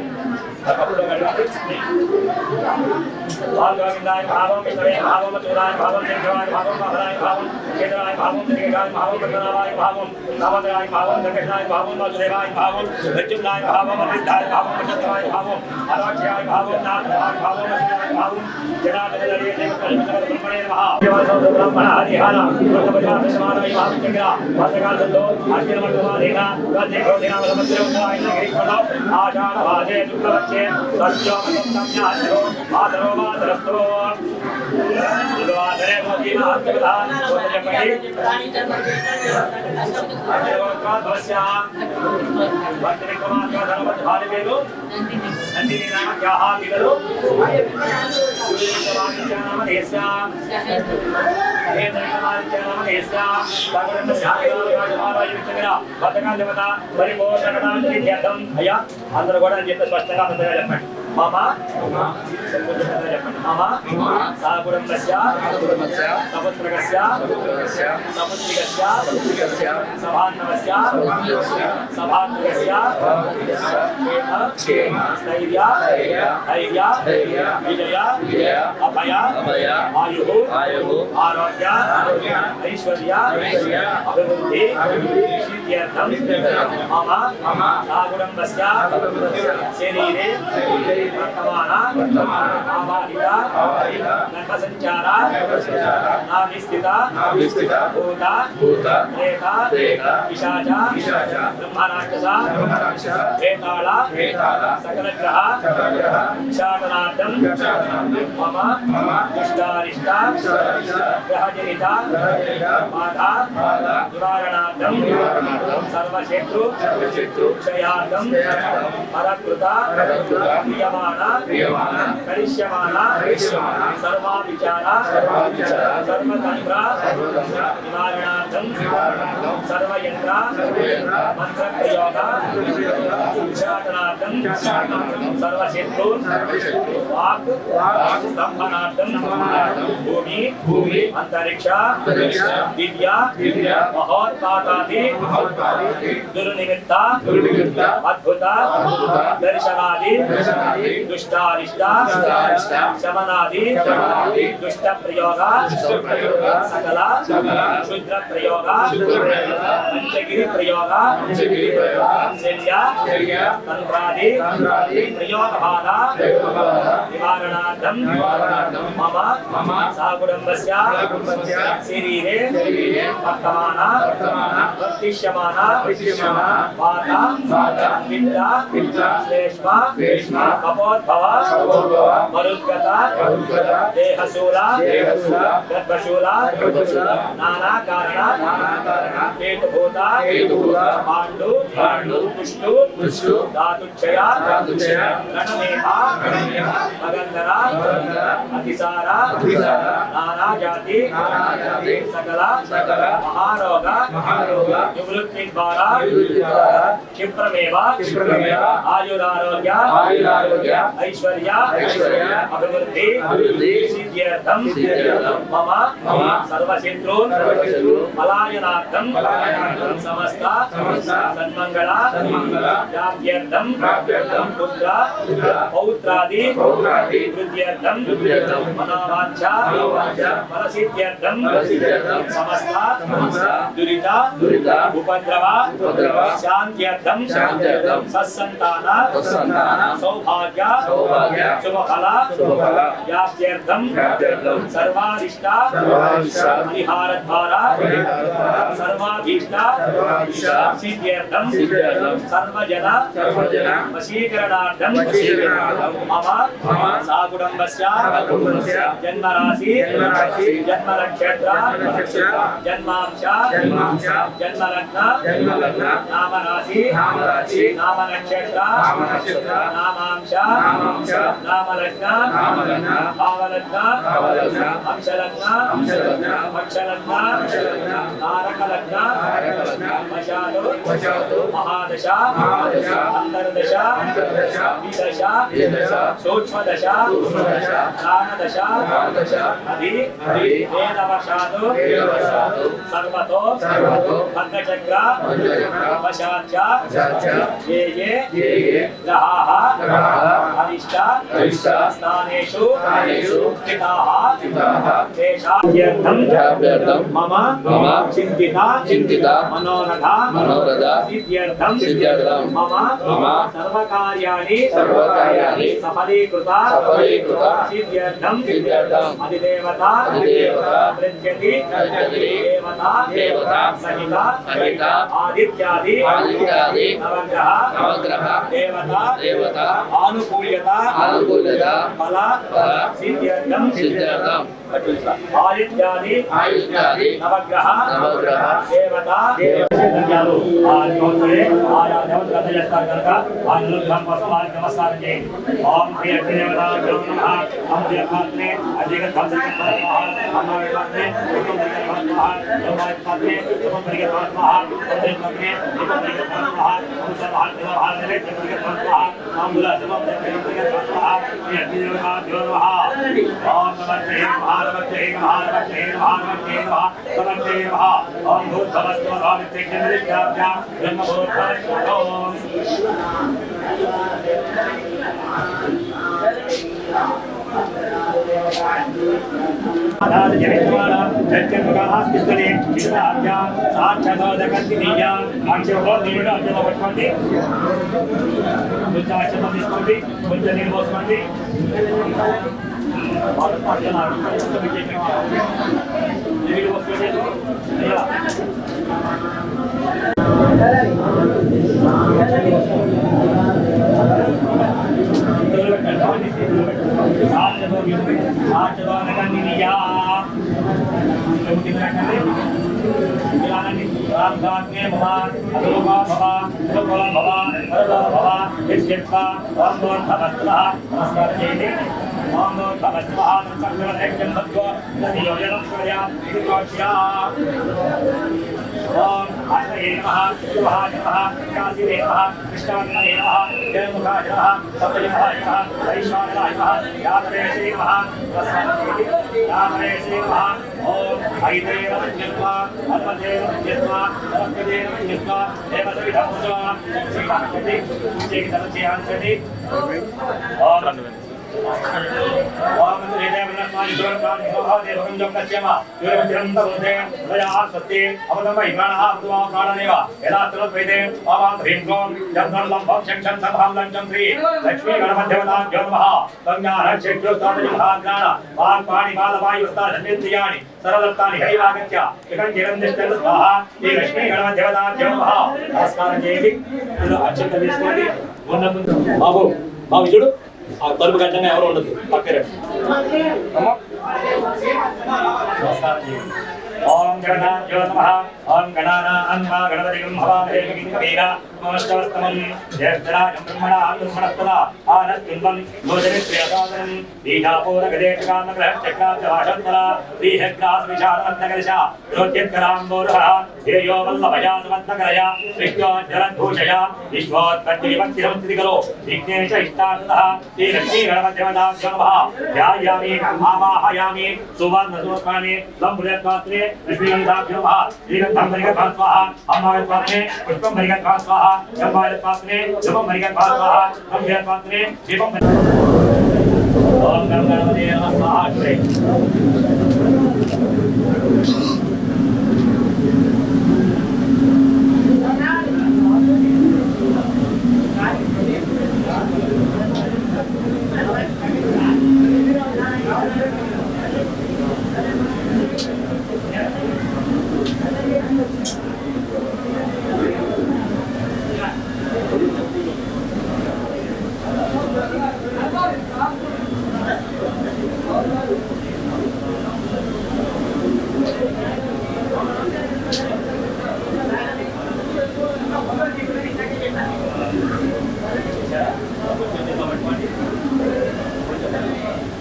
గోవిందాయ భావం విష్ణవే భావం చూరాయ భావం దేవాయ భావం మహరాయ భావం కేతరాయ భావం శ్రీగాయ భావం కృష్ణరాయ భావం నవదరాయ భావం దక్షిణాయ భావం వాసుదేవాయ భావం మృత్యుంజాయ భావం అనిరుద్ధాయ భావం నక్షత్రాయ భావం అరాధ్యాయ భావం నారాయ భావం అశ్వినాయ భావం జనార్దనదే బ్రహ్మణే నమః. బ్రహ్మణ హరిహర సమానాయ భావం చక్ర వర్షకాలంలో అర్జున మండలాదేన గద్దే గోదిన సమస్యోత్తరాయ గిరికొండ ఆషాఢ వాదే శుక్లవచ్చే సత్యోమసంజ్ఞానో మాతరో మాతరస్తో దుర్వాదరే మోదీన ఆత్మదాన చెప్పండి. అజయోత్రాధ్వస్య వర్తని కుమార్గా ధనవత్ భార్య పేరు నందిని నామ క్యాహ పిల్లలు నామ దేశ అయ్యా అందరూ కూడా అని చెప్పి స్పష్టంగా ముందుగా చెప్పండి. మామ చెప్పండి. మామ సాగుణస్య సముద్రగస్య సముద్రికస్య సభాన్నవస్య సభాత్మకస్య స్థైర్య ధైర్య విజయ అభయ ఆయు ఆరోగ్య ఐశ్వర్య అభివృద్ధి సిద్ధ్యర్థం మమ సాగుణస్య శరీరే వర్తమాన ఆవాహిత గర్భసంచార నాభిస్థిత భూత ప్రేత పిశాచ బ్రహ్మరాక్షస వేతాళ సకల గ్రహ శాసనార్థం మమ దుష్టారిష్ట గ్రహజనిత బాధ నివారణార్థం సర్వశత్రు క్షయార్థం పరకృత క్రియమాణ కరిష్యమాణ సర్వావిచార సర్వతంత్ర నివారణార్థం సర్వయంత్ర మంత్రప్రయోగ ఉచ్చాటనార్థం సర్వశత్రు వాక్ స్తంభనార్థం భూమి అంతరిక్ష దివ్య మహోత్పాతాది దుర్నిమిత్త అద్భుత దర్శనాది దుష్టారిష్ట శమనాది దుష్ట ప్రయోగ సకల క్షుద్ర ప్రయోగ పంచగిరి ప్రయోగ శల్య తంత్రాది ప్రయోగ బాధ నివారణార్థం మమ సాగుణస్య శరీరే వర్తమాన వర్తిష్యమాన వాత పిత్త శ్లేష్మ కపోద్భవ మరుద్గత దేహశూల గర్భశూల నానా కారణ కేతుభూత పాండు పుష్టు ధాతుక్షయ రణమేహ మగంధర అతిసార నానా జాతి సకల మహారోగ నివృత్తి ద్వారా క్షిప్రమేవ ఆయురారోగ్య ఐశ్వర్య అభివృద్ధి సిద్ధ్యర్థం మమ సర్వశత్రు పలాయనార్థం సమస్త సన్మంగళ వ్యాప్త్యర్థం पुत्र पौत्रादि वृद्ध्यर्थं मनोवाञ्छा फलसिद्ध्यर्थं समस्त दुरित उपद्रव शान्त्यर्थं सत्सन्तान सौभाग्य शुभफल व्याप्त्यर्थं सर्वारिष्ट परिहारद्वारा सर्वाभीष्ट सिद्ध्यर्थं सर्वजन वशीकरणार्थं मम साकुटुम्बस्य जन्मराशि जन्मनक्षत्र जन्मांश जन्मलग्न नामराशि नामनक्षत्र नामांश नामलग्न भावलग्न अंशलग्न पक्षलग्न तारकलग्न वशादु महादश अंतर्दश विदश सूक्ष्मदश प्राणदश अधि वेदवशादु सर्वतो भद्रचक्र वशाच्च ये ग्रहाः अरिष्ट स्थानेषु स्थिताः तेषां मम चिन्तित मनोरथ सिद्ध्यर्थं मम सर्वकार्याणि सफलीकृत सिद्ध्यर्थं अधिदेवता पृच्छति देवता सहित आदित्यादि नवग्रह देवता आनुकूल्यता फल सिद्ध्यर्थं आदित्यादि नवग्रह देवता आया देवता नमस्कार ओम श्री अग्निदेवता नमः हम देवतात्मे अधिक धर्म से हम देवतात्मे हम देवतात्मे हम देवतात्मे हम सभाल देवहार देवे देवतात्मे हम बुला सब देवतात्मे ये अग्निदेवता नमः ओम नमस्ते महानमस्ते महानमस्ते महानमस्ते नमस्ते नमः ओम भूतभस्म भाविते जन्मदित्याभ्या ब्रह्मभूतभस्म ओम आधार जनित्वाना जन्मगास्तिस्तने विश्वाद्या साक्षादकन्तिनीया अक्षरोधेन अजलवट्मन्ति बुद्धाचमनिस्मन्ति बुद्धनिर्मोस्मन्ति ओम आत्मये नमः शिवाय नमः काशीये नमः कृष्णाय नमः जयमुखाय नमः सत्यमुखाय नमः वैश्वानराय नमः यादवेशे नमः यादवेशे नमः ओम ऐते नमः हनुमते नमः सरस्वती नमः देवसविधं स्वाहा श्रीकांति श्रीकांति ओम ओम देवनाथाय गुरुनाथाय देवं जगत्यमा गुरुचरन्त बोधे दया सत्ये अवदमय प्राणः अवदमा प्राणनेव यदा तलद्वैते आवां ह्रीं क्रों जन्मलं भक्षं संभालं श्री लक्ष्मी गणपतिदेवताभ्यो नमः संज्ञानक्षेत्रोत्तादनिमहाज्ञान वाक्पाणि बालवायुस्तादन्येन्द्रियाणि सर्वदत्तानि हरिवागत्य जगन्निष्ठं स्वाहा श्री लक्ष्मी गणपतिदेवताभ्यो नमः नमस्कारं చేయండి ఇలా అక్షంతలు తీసుకోండి బాబు బాబు చూడు ఆ తలుపు గడ్డంగా ఎవరు ఉండదు పక్కన ओम गणनाथ्यो नमः ओम गणानां गणपतिं भवामहे कवीरा नमस्कारस्तमं ज्येष्ठराजं ब्रह्मणां ब्रह्मणस्पदा आनस्तिन्वं लोचनित्र्यसादनं दीघापूरगदेशकामग्रहचक्राब्जभाषत्फला श्रीहग्रासविशालवन्तकलशा रोच्यत्कराम्बोरुहः ध्येयो वल्लभया सुवन्तकलया सृष्ट्योज्ज्वलद्भूषया विश्वोत्पत्तिविभक्तिसंस्थितिकरो विघ्नेश इष्टार्थतः श्रीलक्ष्मीगणपतिदेवताभ्यो नमः ध्यायामि आवाहयामि सुवर्णसूत्राणि सम्भुजत्वात्रे विष्णुगंधाभ्यो नमः श्रीगंधं मरिगंधा स्वाहा अम्मायत्पात्रे पुष्पं मरिगंधा स्वाहा जम्बायत्पात्रे जपं मरिगंधा स्वाहा गंभीरपात्रे दीपं ओम गंगावते नमः स्वाहा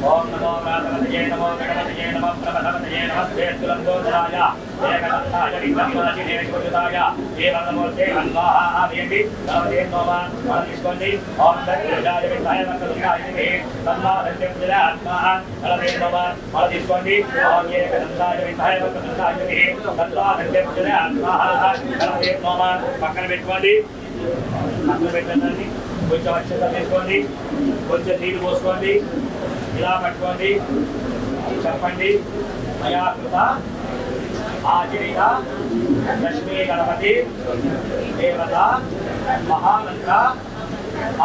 ओम नमो गणपतये नमो गणपतये नमो प्रभवतये नमस्ते तुलंगोधराय एकदंताय विघ्नविनाशिने गोविंदाय देवनमूर्ते अन्वाहा देवी नमते नमः मनस्कोंडि ओम दक्षिणाय विद्याय वक्रतुंडाय विद्महे तन्नादन्ते आत्माः नमते नमः मनस्कोंडि ओम एकदंताय विद्याय वक्रतुंडाय विद्महे तन्नादन्ते आत्माः नमते नमः पక్కన పెట్టుకోండి పక్కన పెట్టండి కొంచెం అక్షత తీసుకోండి కొంచెం నీళ్ళు పోసుకోండి ఇలా పట్టుకోండి చెప్పండి మయా కృత ఆచరిత లక్ష్మీ గణపతి దేవత మహామంత్ర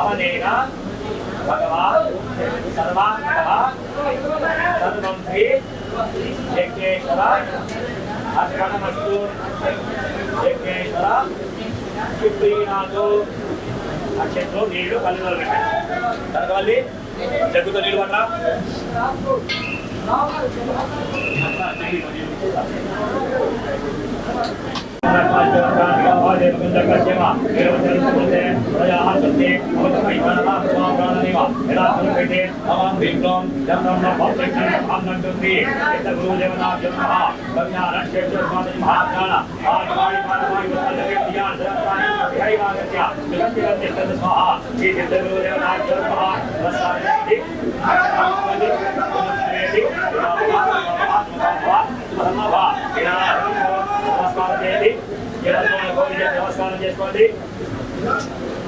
అవనేన భగవాన్ సర్వాత్మక సర్వంశ్రీ యజ్ఞేశ్వర అర్పణమస్తు యజ్ఞేశ్వర సుప్రీనాథు అక్షంతో నీళ్లు కళ్ళు పెట్టండి తరగాలి జగ్గుతో నీళ్ళు పట్ల నమస్కారం చేసుకోండి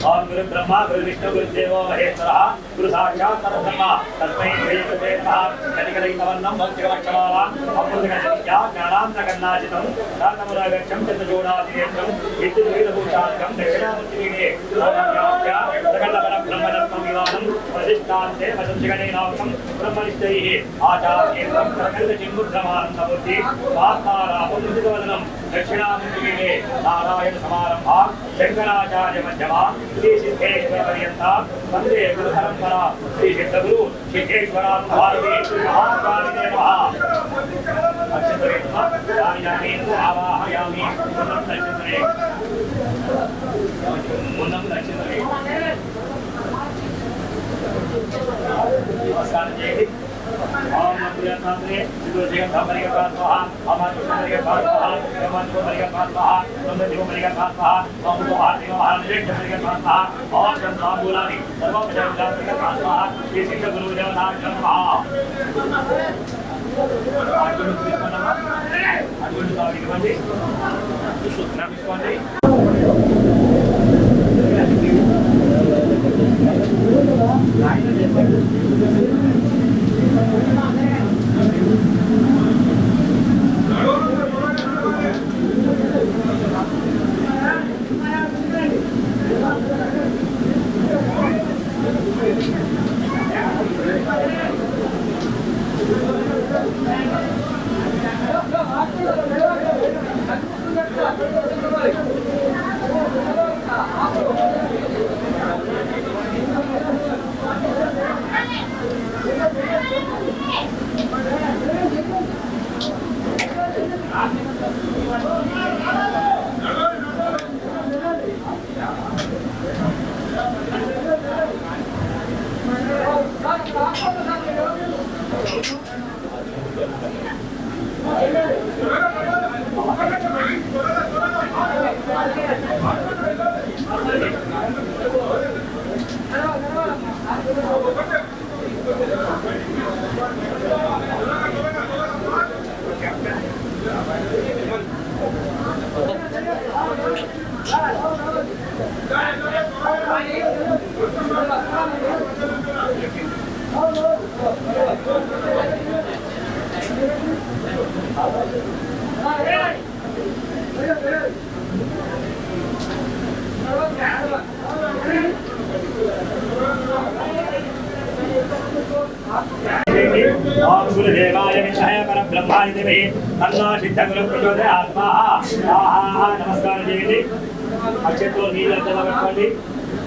ओम गुरु ब्रह्मा गुरु विष्णु गुरु देवो महेश्वरः गुरु साक्षात् परब्रह्म तस्मै श्री गुरुवे नमः कलिकलैतवन्नं भक्तिकवक्षमालाम् अमृतकलशनित्या ज्ञानान्तकन्नाचितं रातमुरागक्षं चन्द्रजोडादिनेत्रं विद्युद्वीरभूषादिकं दक्षिणामूर्तिपीठे ओमज्ञाप्य सकलपरब्रह्मरत्नं विवाहं प्रतिष्ठान्ते वसंसिगणेनाक्षं ब्रह्मनिष्ठैः आचार्येन्द्रं सकलचिन्मुद्रमानन्दमूर्ति महात्मारामं मुदितवदनं दक्षिणामूर्तिपीठे नारायणसमारम्भां शङ्कराचार्यमध्यमा श्री सिद्धेश्वर पर्यंता वंदे गुरु परंपरा श्री सिद्धगुरु सिद्धेश्वरात् भारती महाकालिने नमः अक्षतरे नमः यानि आवाहयामि पुन्नं नक्षत्रे नमस्कार जय ओम नमस्ते सिद्धोजय धमरिक स्वाहा अमर कृष्णरिक स्वाहा ब्रह्मन मरिक स्वाहा नंददेव मरिक स्वाहा ओम भारती महाराज मरिक स्वाहा और ब्रह्माबुलानि सर्वोपचारिक स्वाहा श्री सिद्ध गुरु देवनाथ नमः आगुनु कृष्णनम आगुनु ताविकवंడి నమస్కారం Thank you. ओम गुरुदेवाय विद्महे परब्रह्माय धीमहि तन्नो सिद्धगुरुः प्रचोदयात् स्वाहा नमस्कार చేయండి అక్షంతో నీళ్ళతో పెట్టుకోండి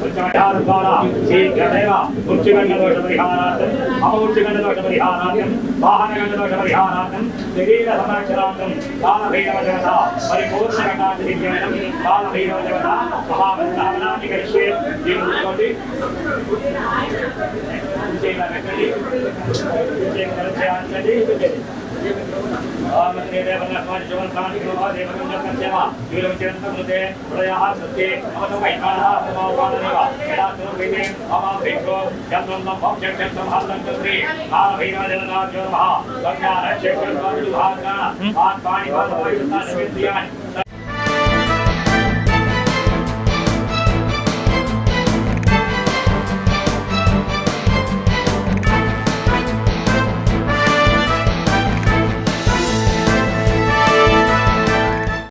ఉచ్చమఠాల ద్వారా శీఘ్రమేవ ఉచ్చిగండ దోష పరిహారార్థం అమౌచ్చిగండ దోష పరిహారార్థం వాహనగండ దోష పరిహారార్థం శరీర సంరక్షణార్థం కాలభైరవ దేవత పరిపూర్ణ గణాది విజ్ఞానం కాలభైరవ దేవత మహావంతావనాన్ని కలిసి దీనికి